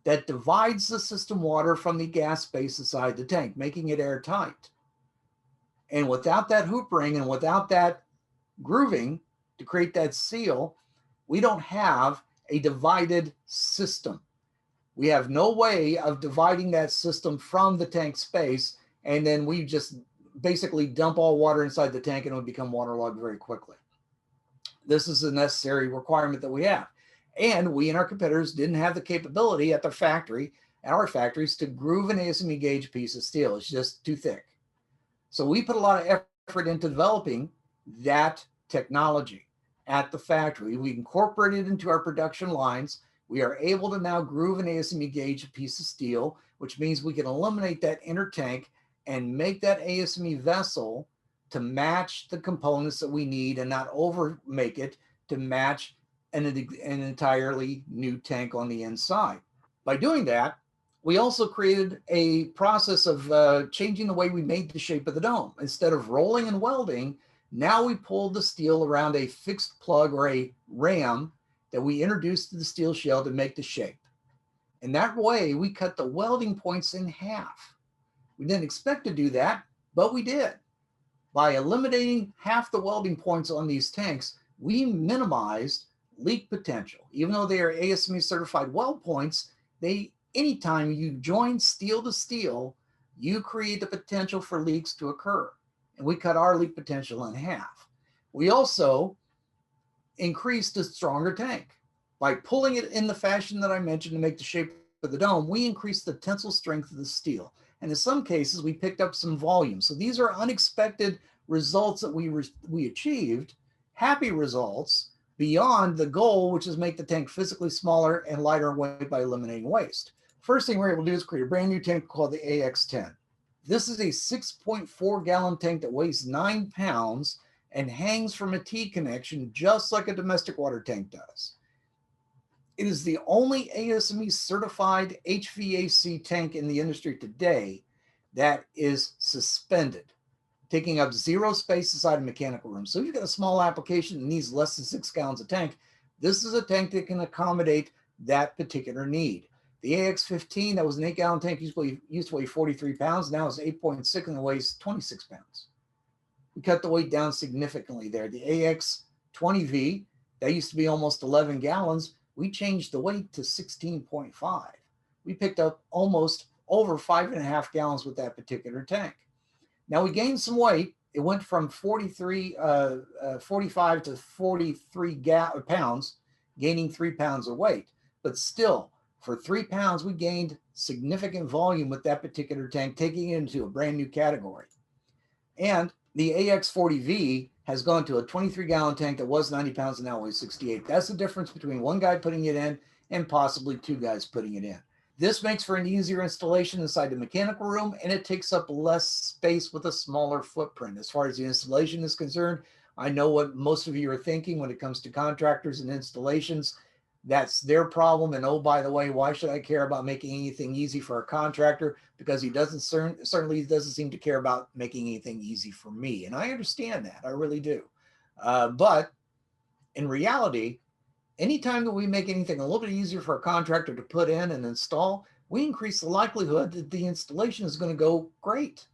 that divides the system water from the gas space inside the tank, making it airtight. And without that hoop ring and without that grooving to create that seal, we don't have a divided system. We have no way of dividing that system from the tank space, and then we just basically dump all water inside the tank and it would become waterlogged very quickly. This is a necessary requirement that we have. And we and our competitors didn't have the capability at our factories, to groove an ASME gauge piece of steel. It's just too thick. So we put a lot of effort into developing that technology at the factory. We incorporated it into our production lines. We are able to now groove an ASME gauge piece of steel, which means we can eliminate that inner tank and make that ASME vessel to match the components that we need and not over make it to match an entirely new tank on the inside. By doing that, we also created a process of changing the way we made the shape of the dome. Instead of rolling and welding, now we pulled the steel around a fixed plug or a ram that we introduced to the steel shell to make the shape. And that way, we cut the welding points in half. We didn't expect to do that, but we did. By eliminating half the welding points on these tanks, we minimized leak potential. Even though they are ASME certified weld points, anytime you join steel to steel, you create the potential for leaks to occur. And we cut our leak potential in half. We also increased a stronger tank. By pulling it in the fashion that I mentioned to make the shape of the dome, we increased the tensile strength of the steel. And in some cases, we picked up some volume. So these are unexpected results that we achieved, happy results, beyond the goal, which is make the tank physically smaller and lighter in weight by eliminating waste. First thing we're able to do is create a brand new tank called the AX10. This is a 6.4 gallon tank that weighs 9 pounds and hangs from a T-connection just like a domestic water tank does. It is the only ASME certified HVAC tank in the industry today that is suspended, taking up zero space inside a mechanical room. So if you've got a small application that needs less than 6 gallons of tank, this is a tank that can accommodate that particular need. The AX15, that was an 8 gallon tank, used to weigh 43 pounds. Now it's 8.6 and it weighs 26 pounds. We cut the weight down significantly there. The AX20V, that used to be almost 11 gallons. We changed the weight to 16.5. We picked up almost over 5.5 gallons with that particular tank. Now we gained some weight. It went from 45 to 43 pounds gaining 3 pounds of weight. But still, for 3 pounds, we gained significant volume with that particular tank, taking it into a brand new category. And the AX40V has gone to a 23-gallon tank that was 90 pounds and now weighs 68. That's the difference between one guy putting it in and possibly two guys putting it in. This makes for an easier installation inside the mechanical room, and it takes up less space with a smaller footprint. As far as the installation is concerned, I know what most of you are thinking when it comes to contractors and installations. That's their problem. And oh, by the way, why should I care about making anything easy for a contractor? Because he certainly doesn't seem to care about making anything easy for me. And I understand that. I really do. But in reality, anytime that we make anything a little bit easier for a contractor to put in and install, we increase the likelihood that the installation is going to go great.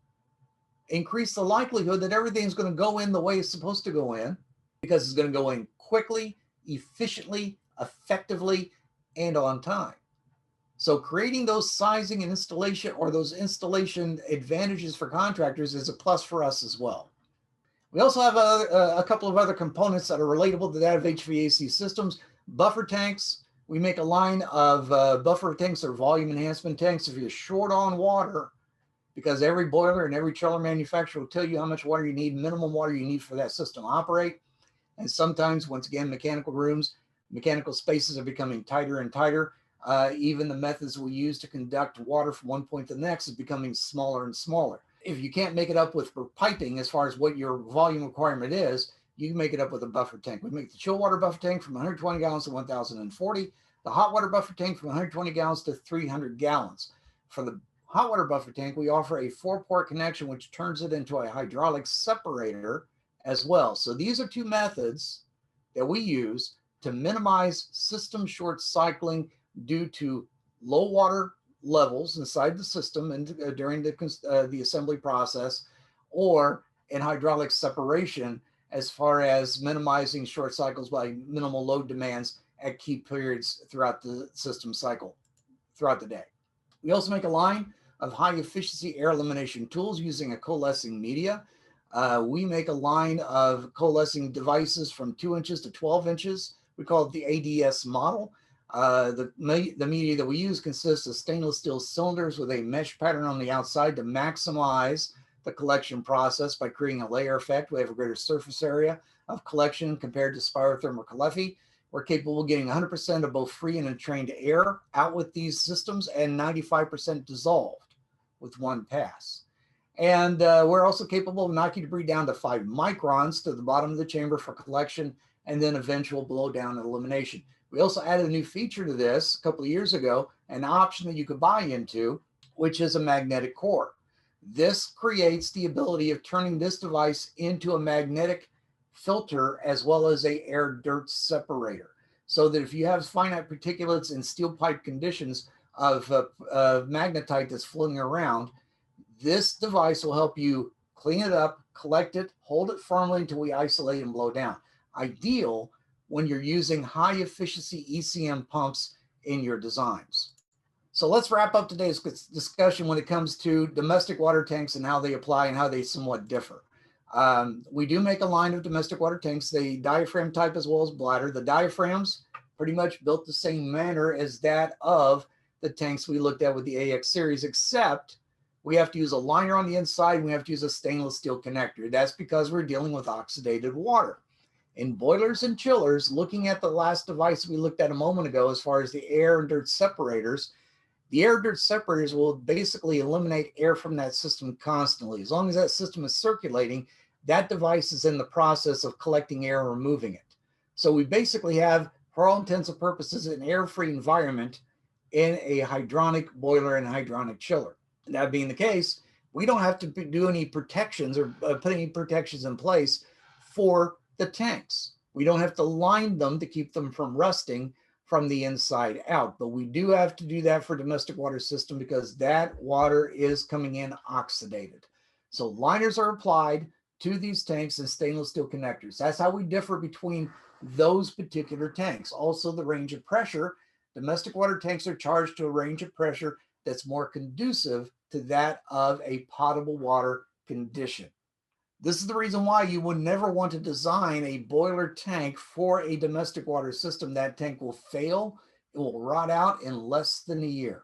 Increase the likelihood that everything's going to go in the way it's supposed to go in, because it's going to go in quickly, efficiently, effectively, and on time. So creating those sizing and installation, or those installation advantages for contractors, is a plus for us as well. We also have a couple of other components that are relatable to that of HVAC systems. Buffer tanks. We make a line of buffer tanks or volume enhancement tanks. If you're short on water, because every boiler and every chiller manufacturer will tell you how much water you need, minimum water you need for that system to operate. And sometimes, once again, mechanical rooms, mechanical spaces are becoming tighter and tighter. Even the methods we use to conduct water from one point to the next is becoming smaller and smaller. If you can't make it up with piping as far as what your volume requirement is, you can make it up with a buffer tank. We make the chill water buffer tank from 120 gallons to 1,040, the hot water buffer tank from 120 gallons to 300 gallons. For the hot water buffer tank, we offer a 4-port connection, which turns it into a hydraulic separator as well. So these are two methods that we use to minimize system short cycling due to low water levels inside the system and during the assembly process, or in hydraulic separation as far as minimizing short cycles by minimal load demands at key periods throughout the system cycle throughout the day. We also make a line of high efficiency air elimination tools using a coalescing media. We make a line of coalescing devices from 2 inches to 12 inches. We call it the ADS model. The media that we use consists of stainless steel cylinders with a mesh pattern on the outside to maximize the collection process by creating a layer effect. We have a greater surface area of collection compared to spirothermoclefy. We're capable of getting 100% of both free and entrained air out with these systems, and 95% dissolved with one pass. And we're also capable of knocking debris down to 5 microns to the bottom of the chamber for collection and then eventual blow down and elimination. We also added a new feature to this a couple of years ago, an option that you could buy into, which is a magnetic core. This creates the ability of turning this device into a magnetic filter as well as a air dirt separator, so that if you have finite particulates in steel pipe conditions of magnetite that's floating around, this device will help you clean it up, collect it, hold it firmly until we isolate and blow down. Ideal when you're using high efficiency ECM pumps in your designs. So let's wrap up today's discussion when it comes to domestic water tanks and how they apply and how they somewhat differ. We do make a line of domestic water tanks, the diaphragm type as well as bladder. The diaphragms pretty much built the same manner as that of the tanks we looked at with the AX series, except we have to use a liner on the inside and we have to use a stainless steel connector. That's because we're dealing with oxidated water. In boilers and chillers, looking at the last device we looked at a moment ago as far as the air and dirt separators, the air dirt separators will basically eliminate air from that system constantly. As long as that system is circulating, that device is in the process of collecting air and removing it. So we basically have, for all intents and purposes, an air-free environment in a hydronic boiler and hydronic chiller. That being the case, we don't have to do any protections or put any protections in place for the tanks. We don't have to line them to keep them from rusting from the inside out, but we do have to do that for domestic water system because that water is coming in oxidated. So liners are applied to these tanks and stainless steel connectors. That's how we differ between those particular tanks. Also, the range of pressure. Domestic water tanks are charged to a range of pressure that's more conducive to that of a potable water condition. This is the reason why you would never want to design a boiler tank for a domestic water system. That tank will fail. It will rot out in less than a year.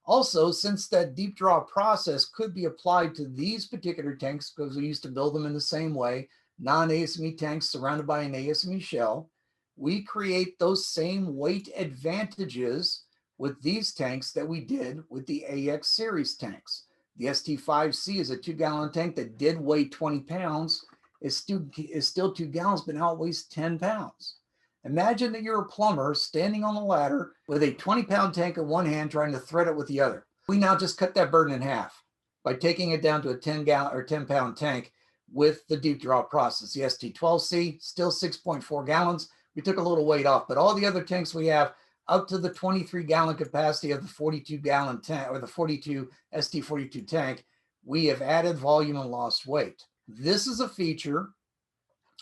Also, since that deep draw process could be applied to these particular tanks, because we used to build them in the same way, non-ASME tanks surrounded by an ASME shell, we create those same weight advantages with these tanks that we did with the AX series tanks. The ST5C is a 2-gallon tank that did weigh 20 pounds. Is still 2 gallons, but now it weighs 10 pounds. Imagine that you're a plumber standing on a ladder with a 20-pound tank in one hand trying to thread it with the other. We now just cut that burden in half by taking it down to a 10-gallon or 10-pound tank with the deep draw process. The ST12C, still 6.4 gallons. We took a little weight off, but all the other tanks we have up to the 23-gallon capacity of the 42-gallon tank or the 42 ST42 tank, we have added volume and lost weight. This is a feature,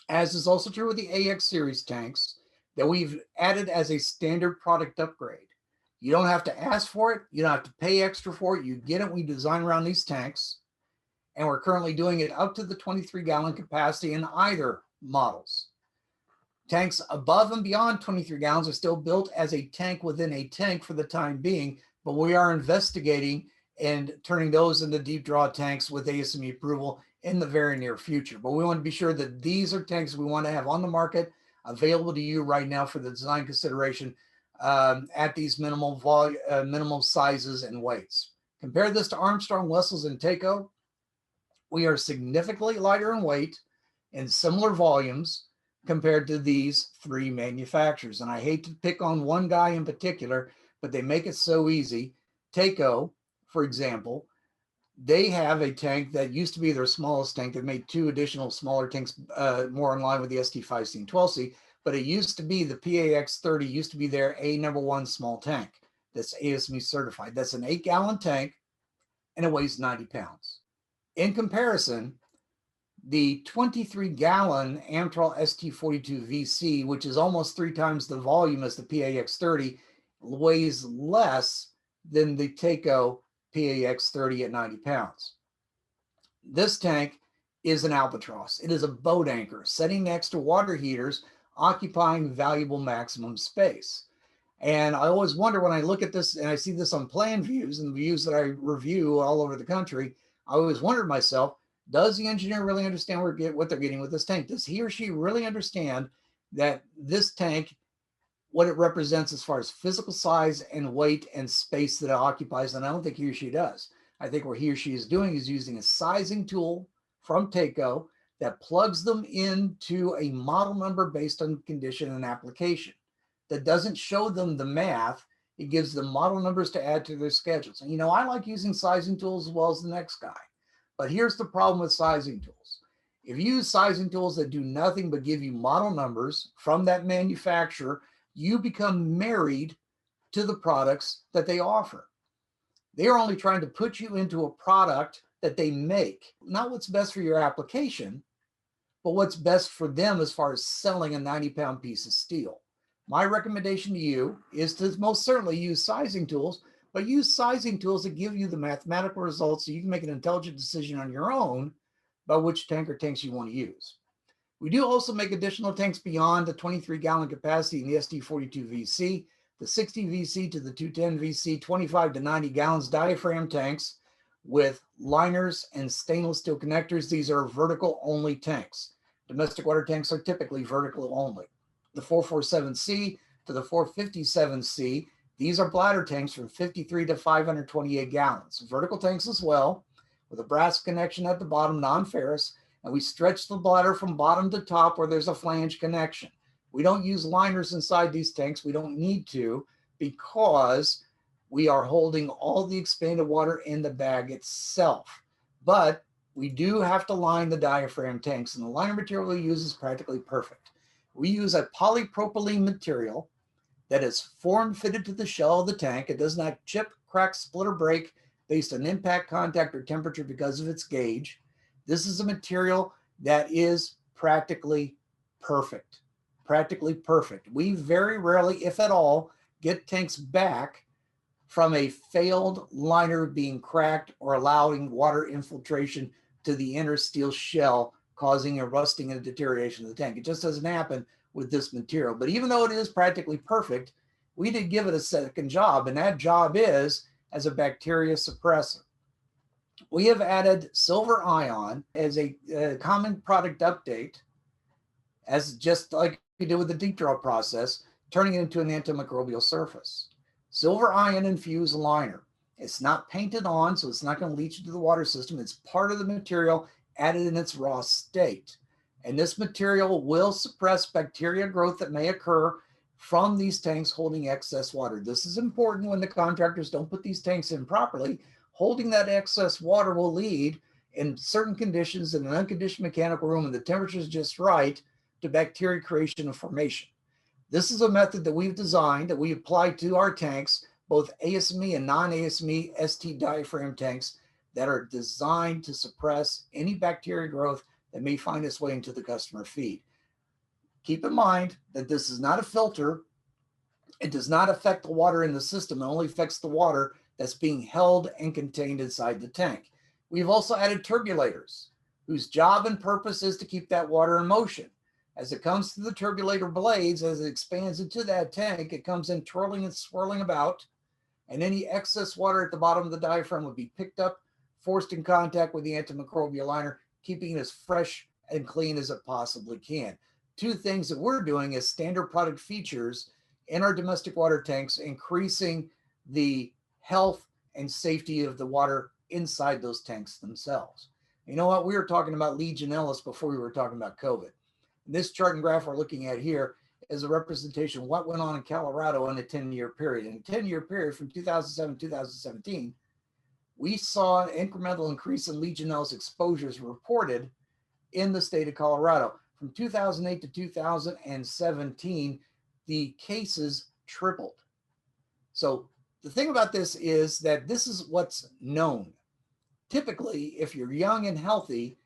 as is also true with the AX series tanks, that we've added as a standard product upgrade. You don't have to ask for it. You don't have to pay extra for it. You get it. We design around these tanks, and we're currently doing it up to the 23-gallon capacity in either models. Tanks above and beyond 23 gallons are still built as a tank within a tank for the time being, but we are investigating and turning those into deep draw tanks with ASME approval in the very near future. But we want to be sure that these are tanks we want to have on the market, available to you right now for the design consideration at these minimal sizes and weights. Compare this to Armstrong, Wessels, and Taco. We are significantly lighter in weight and similar volumes compared to these three manufacturers. And I hate to pick on one guy in particular, but they make it so easy. Taco, for example, they have a tank that used to be their smallest tank. They made two additional smaller tanks more in line with the ST5C and 12C, but it used to be the PAX30 used to be their #1 small tank that's ASME certified. That's an 8-gallon tank and it weighs 90 pounds. In comparison, the 23-gallon Amtrol ST42 VC, which is almost 3 times the volume as the PAX30, weighs less than the Taco PAX30 at 90 pounds. This tank is an albatross. It is a boat anchor sitting next to water heaters, occupying valuable maximum space. And I always wonder when I look at this and I see this on plan views and views that I review all over the country, I always wonder to myself, does the engineer really understand what they're getting with this tank? Does he or she really understand that this tank, what it represents as far as physical size and weight and space that it occupies? And I don't think he or she does. I think what he or she is doing is using a sizing tool from Taco that plugs them into a model number based on condition and application. That doesn't show them the math. It gives them model numbers to add to their schedules. And I like using sizing tools as well as the next guy. But here's the problem with sizing tools. If you use sizing tools that do nothing but give you model numbers from that manufacturer, you become married to the products that they offer. They are only trying to put you into a product that they make, not what's best for your application, but what's best for them as far as selling a 90-pound piece of steel. My recommendation to you is to most certainly use sizing tools, but use sizing tools that give you the mathematical results so you can make an intelligent decision on your own about which tank or tanks you want to use. We do also make additional tanks beyond the 23-gallon capacity in the ST42 VC, the 60 VC to the 210 VC, 25 to 90 gallons diaphragm tanks with liners and stainless steel connectors. These are vertical only tanks. Domestic water tanks are typically vertical only. The 447C to the 457C, these are bladder tanks from 53 to 528 gallons. Vertical tanks as well, with a brass connection at the bottom, non-ferrous, and we stretch the bladder from bottom to top where there's a flange connection. We don't use liners inside these tanks. We don't need to, because we are holding all the expanded water in the bag itself. But we do have to line the diaphragm tanks, and the liner material we use is practically perfect. We use a polypropylene material that is form-fitted to the shell of the tank. It does not chip, crack, split, or break based on impact, contact, or temperature because of its gauge. This is a material that is practically perfect. Practically perfect. We very rarely, if at all, get tanks back from a failed liner being cracked or allowing water infiltration to the inner steel shell, causing a rusting and a deterioration of the tank. It just doesn't happen with this material. But even though it is practically perfect, we did give it a second job, and that job is as a bacteria suppressor. We have added silver ion as a common product update, as just like we did with the deep draw process, turning it into an antimicrobial surface. Silver ion infused liner. It's not painted on, so it's not going to leach into the water system. It's part of the material added in its raw state. And this material will suppress bacteria growth that may occur from these tanks holding excess water. This is important when the contractors don't put these tanks in properly. Holding that excess water will lead, in certain conditions, in an unconditioned mechanical room, and the temperature is just right, to bacteria creation and formation. This is a method that we've designed, that we apply to our tanks, both ASME and non-ASME ST diaphragm tanks, that are designed to suppress any bacteria growth that may find its way into the customer feed. Keep in mind that this is not a filter. It does not affect the water in the system. It only affects the water that's being held and contained inside the tank. We've also added turbulators, whose job and purpose is to keep that water in motion. As it comes to the turbulator blades, as it expands into that tank, it comes in twirling and swirling about, and any excess water at the bottom of the diaphragm would be picked up, forced in contact with the antimicrobial liner, keeping it as fresh and clean as it possibly can. Two things that we're doing as standard product features in our domestic water tanks, increasing the health and safety of the water inside those tanks themselves. You know what? We were talking about Legionella before we were talking about COVID. This chart and graph we're looking at here is a representation of what went on in Colorado in a 10-year period. In a 10-year period from 2007 to 2017, we saw an incremental increase in Legionella exposures reported in the state of Colorado. From 2008 to 2017, the cases tripled. So the thing about this is that this is what's known. Typically, if you're young and healthy,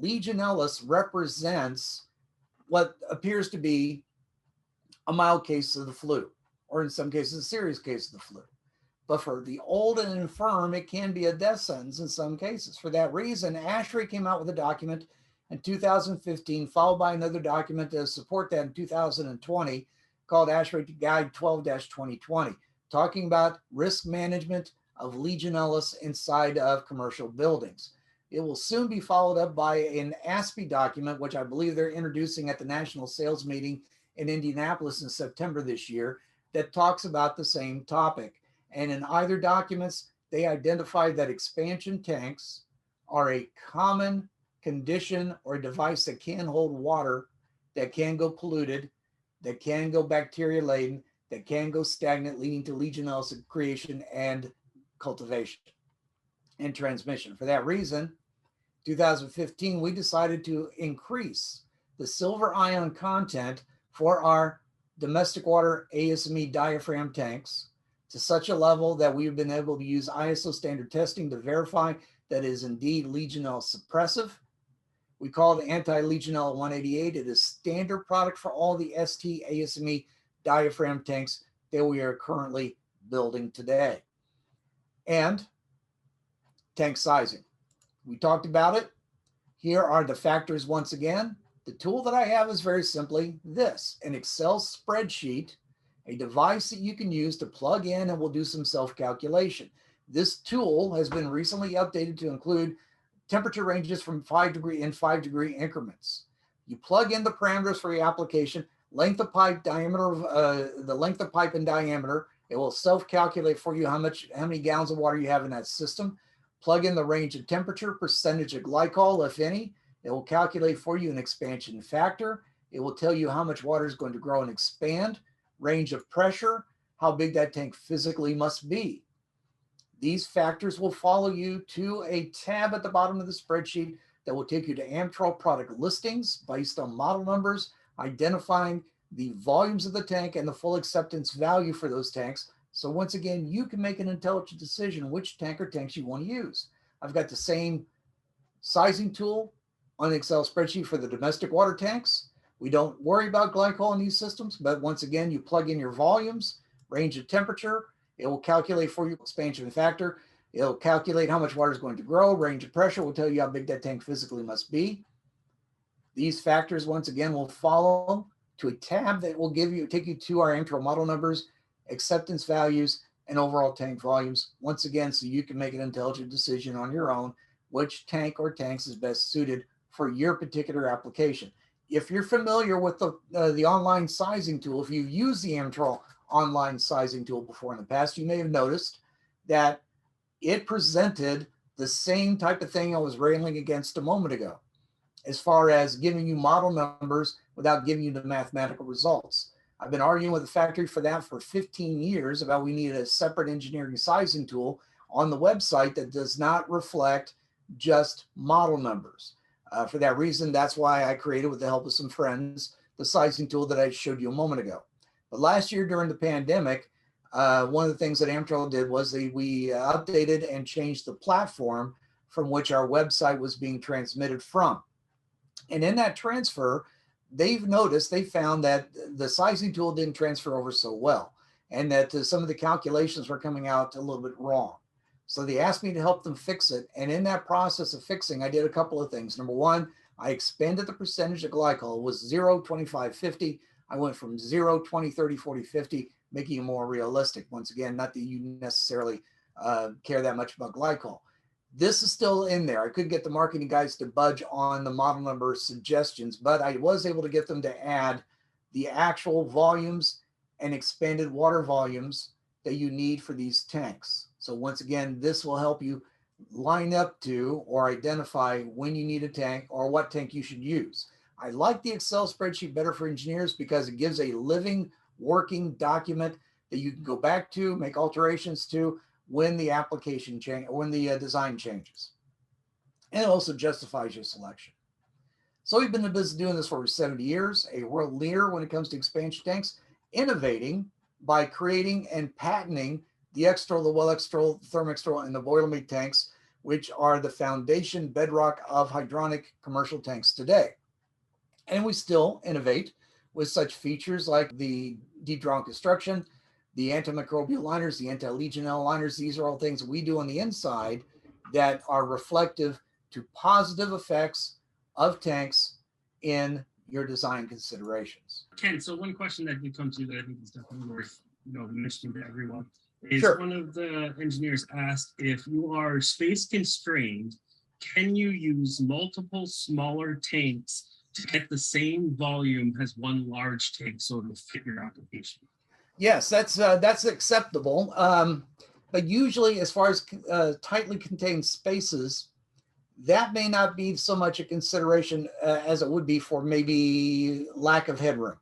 Legionella represents what appears to be a mild case of the flu, or in some cases, a serious case of the flu. But for the old and infirm, it can be a death sentence in some cases. For that reason, ASHRAE came out with a document in 2015, followed by another document to support that in 2020, called ASHRAE Guide 12-2020, talking about risk management of Legionella inside of commercial buildings. It will soon be followed up by an ASPE document, which I believe they're introducing at the National Sales Meeting in Indianapolis in September this year, that talks about the same topic. And in either documents, they identify that expansion tanks are a common condition or device that can hold water, that can go polluted, that can go bacteria laden, that can go stagnant, leading to Legionella creation and cultivation and transmission. For that reason, 2015, we decided to increase the silver ion content for our domestic water ASME diaphragm tanks to such a level that we've been able to use ISO standard testing to verify that it is indeed Legionella suppressive. We call it anti-Legionella 188. It is standard product for all the ST ASME diaphragm tanks that we are currently building today. And tank sizing. We talked about it. Here are the factors once again. The tool that I have is very simply this, an Excel spreadsheet, a device that you can use to plug in and will do some self-calculation. This tool has been recently updated to include temperature ranges from 5 degree in 5 degree increments. You plug in the parameters for your application, length of pipe, diameter of the length of pipe and diameter. It will self-calculate for you how many gallons of water you have in that system. Plug in the range of temperature, percentage of glycol, if any. It will calculate for you an expansion factor. It will tell you how much water is going to grow and expand, range of pressure, how big that tank physically must be. These factors will follow you to a tab at the bottom of the spreadsheet that will take you to Amtrol product listings based on model numbers, identifying the volumes of the tank and the full acceptance value for those tanks. So once again, you can make an intelligent decision which tank or tanks you want to use. I've got the same sizing tool on the Excel spreadsheet for the domestic water tanks. We don't worry about glycol in these systems, but once again, you plug in your volumes, range of temperature. It will calculate for you expansion factor. It'll calculate how much water is going to grow. Range of pressure will tell you how big that tank physically must be. These factors, once again, will follow to a tab that will take you to our Amtrol model numbers, acceptance values, and overall tank volumes. Once again, so you can make an intelligent decision on your own which tank or tanks is best suited for your particular application. If you're familiar with the online sizing tool, if you've used the Amtrol online sizing tool before in the past, you may have noticed that it presented the same type of thing I was railing against a moment ago, as far as giving you model numbers without giving you the mathematical results. I've been arguing with the factory for that for 15 years about we need a separate engineering sizing tool on the website that does not reflect just model numbers. For that reason, that's why I created, with the help of some friends, the sizing tool that I showed you a moment ago. But last year during the pandemic, one of the things that Amtrol did was we updated and changed the platform from which our website was being transmitted from. And in that transfer, they found that the sizing tool didn't transfer over so well, and that some of the calculations were coming out a little bit wrong. So they asked me to help them fix it. And in that process of fixing, I did a couple of things. Number one, I expanded the percentage of glycol. It was 0, 25, 50. I went from 0, 20, 30, 40, 50, making it more realistic. Once again, not that you necessarily care that much about glycol. This is still in there. I couldn't get the marketing guys to budge on the model number suggestions, but I was able to get them to add the actual volumes and expanded water volumes that you need for these tanks. So once again, this will help you line up to or identify when you need a tank or what tank you should use. I like the Excel spreadsheet better for engineers because it gives a living, working document that you can go back to, make alterations to when the application change, when the design changes. And it also justifies your selection. So we've been in the business doing this for over 70 years, a world leader when it comes to expansion tanks, innovating by creating and patenting the Xtrol, the Well-Xtrol, Therm-Xtrol, and the Boilermate tanks, which are the foundation bedrock of hydronic commercial tanks today. And we still innovate with such features like the deep drawn construction, the antimicrobial liners, the anti-legionella liners. These are all things we do on the inside that are reflective to positive effects of tanks in your design considerations. Ken, so one question that did come to that I think is definitely worth mentioning to everyone is Sure. One of the engineers asked, if you are space constrained, can you use multiple smaller tanks to get the same volume as one large tank so it'll fit your application? Yes, that's acceptable. But usually, as far as tightly contained spaces, that may not be so much a consideration as it would be for maybe lack of headroom.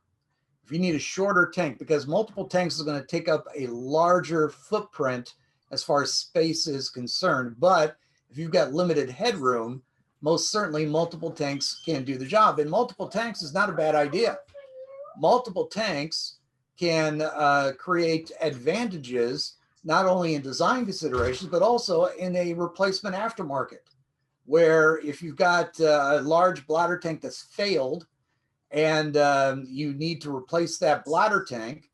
If you need a shorter tank, because multiple tanks is going to take up a larger footprint as far as space is concerned. But if you've got limited headroom, most certainly multiple tanks can do the job. And multiple tanks is not a bad idea. Multiple tanks can create advantages not only in design considerations, but also in a replacement aftermarket, where if you've got a large bladder tank that's failed and you need to replace that bladder tank,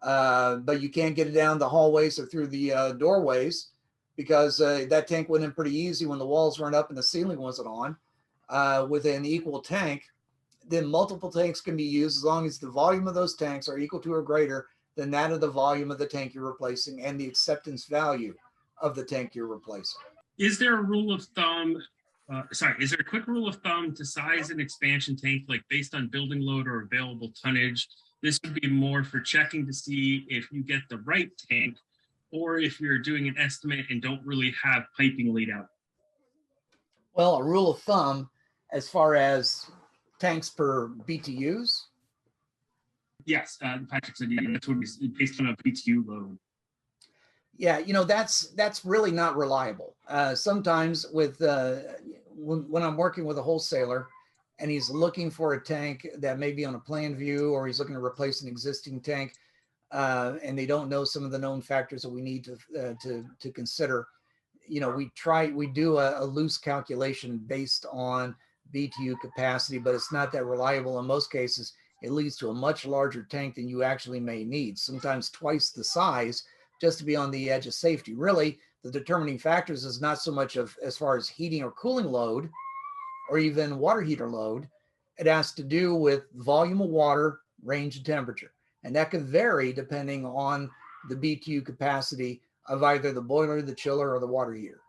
but you can't get it down the hallways or through the doorways because that tank went in pretty easy when the walls weren't up and the ceiling wasn't on, with an equal tank, then multiple tanks can be used as long as the volume of those tanks are equal to or greater than that of the volume of the tank you're replacing and the acceptance value of the tank you're replacing. Is there a rule of thumb? Is there a quick rule of thumb to size an expansion tank, like based on building load or available tonnage? This would be more for checking to see if you get the right tank or if you're doing an estimate and don't really have piping laid out. Well, a rule of thumb as far as tanks per BTUs? Yes, Patrick said that's what it's based on a BTU load. Yeah, that's really not reliable. Sometimes with when I'm working with a wholesaler and he's looking for a tank that may be on a plan view or he's looking to replace an existing tank, and they don't know some of the known factors that we need to consider. We do a loose calculation based on BTU capacity, but it's not that reliable. In most cases, it leads to a much larger tank than you actually may need, sometimes twice the size, just to be on the edge of safety. Really, the determining factors is not so much of as far as heating or cooling load or even water heater load. It has to do with volume of water, range of temperature. And that can vary depending on the BTU capacity of either the boiler, the chiller, or the water heater.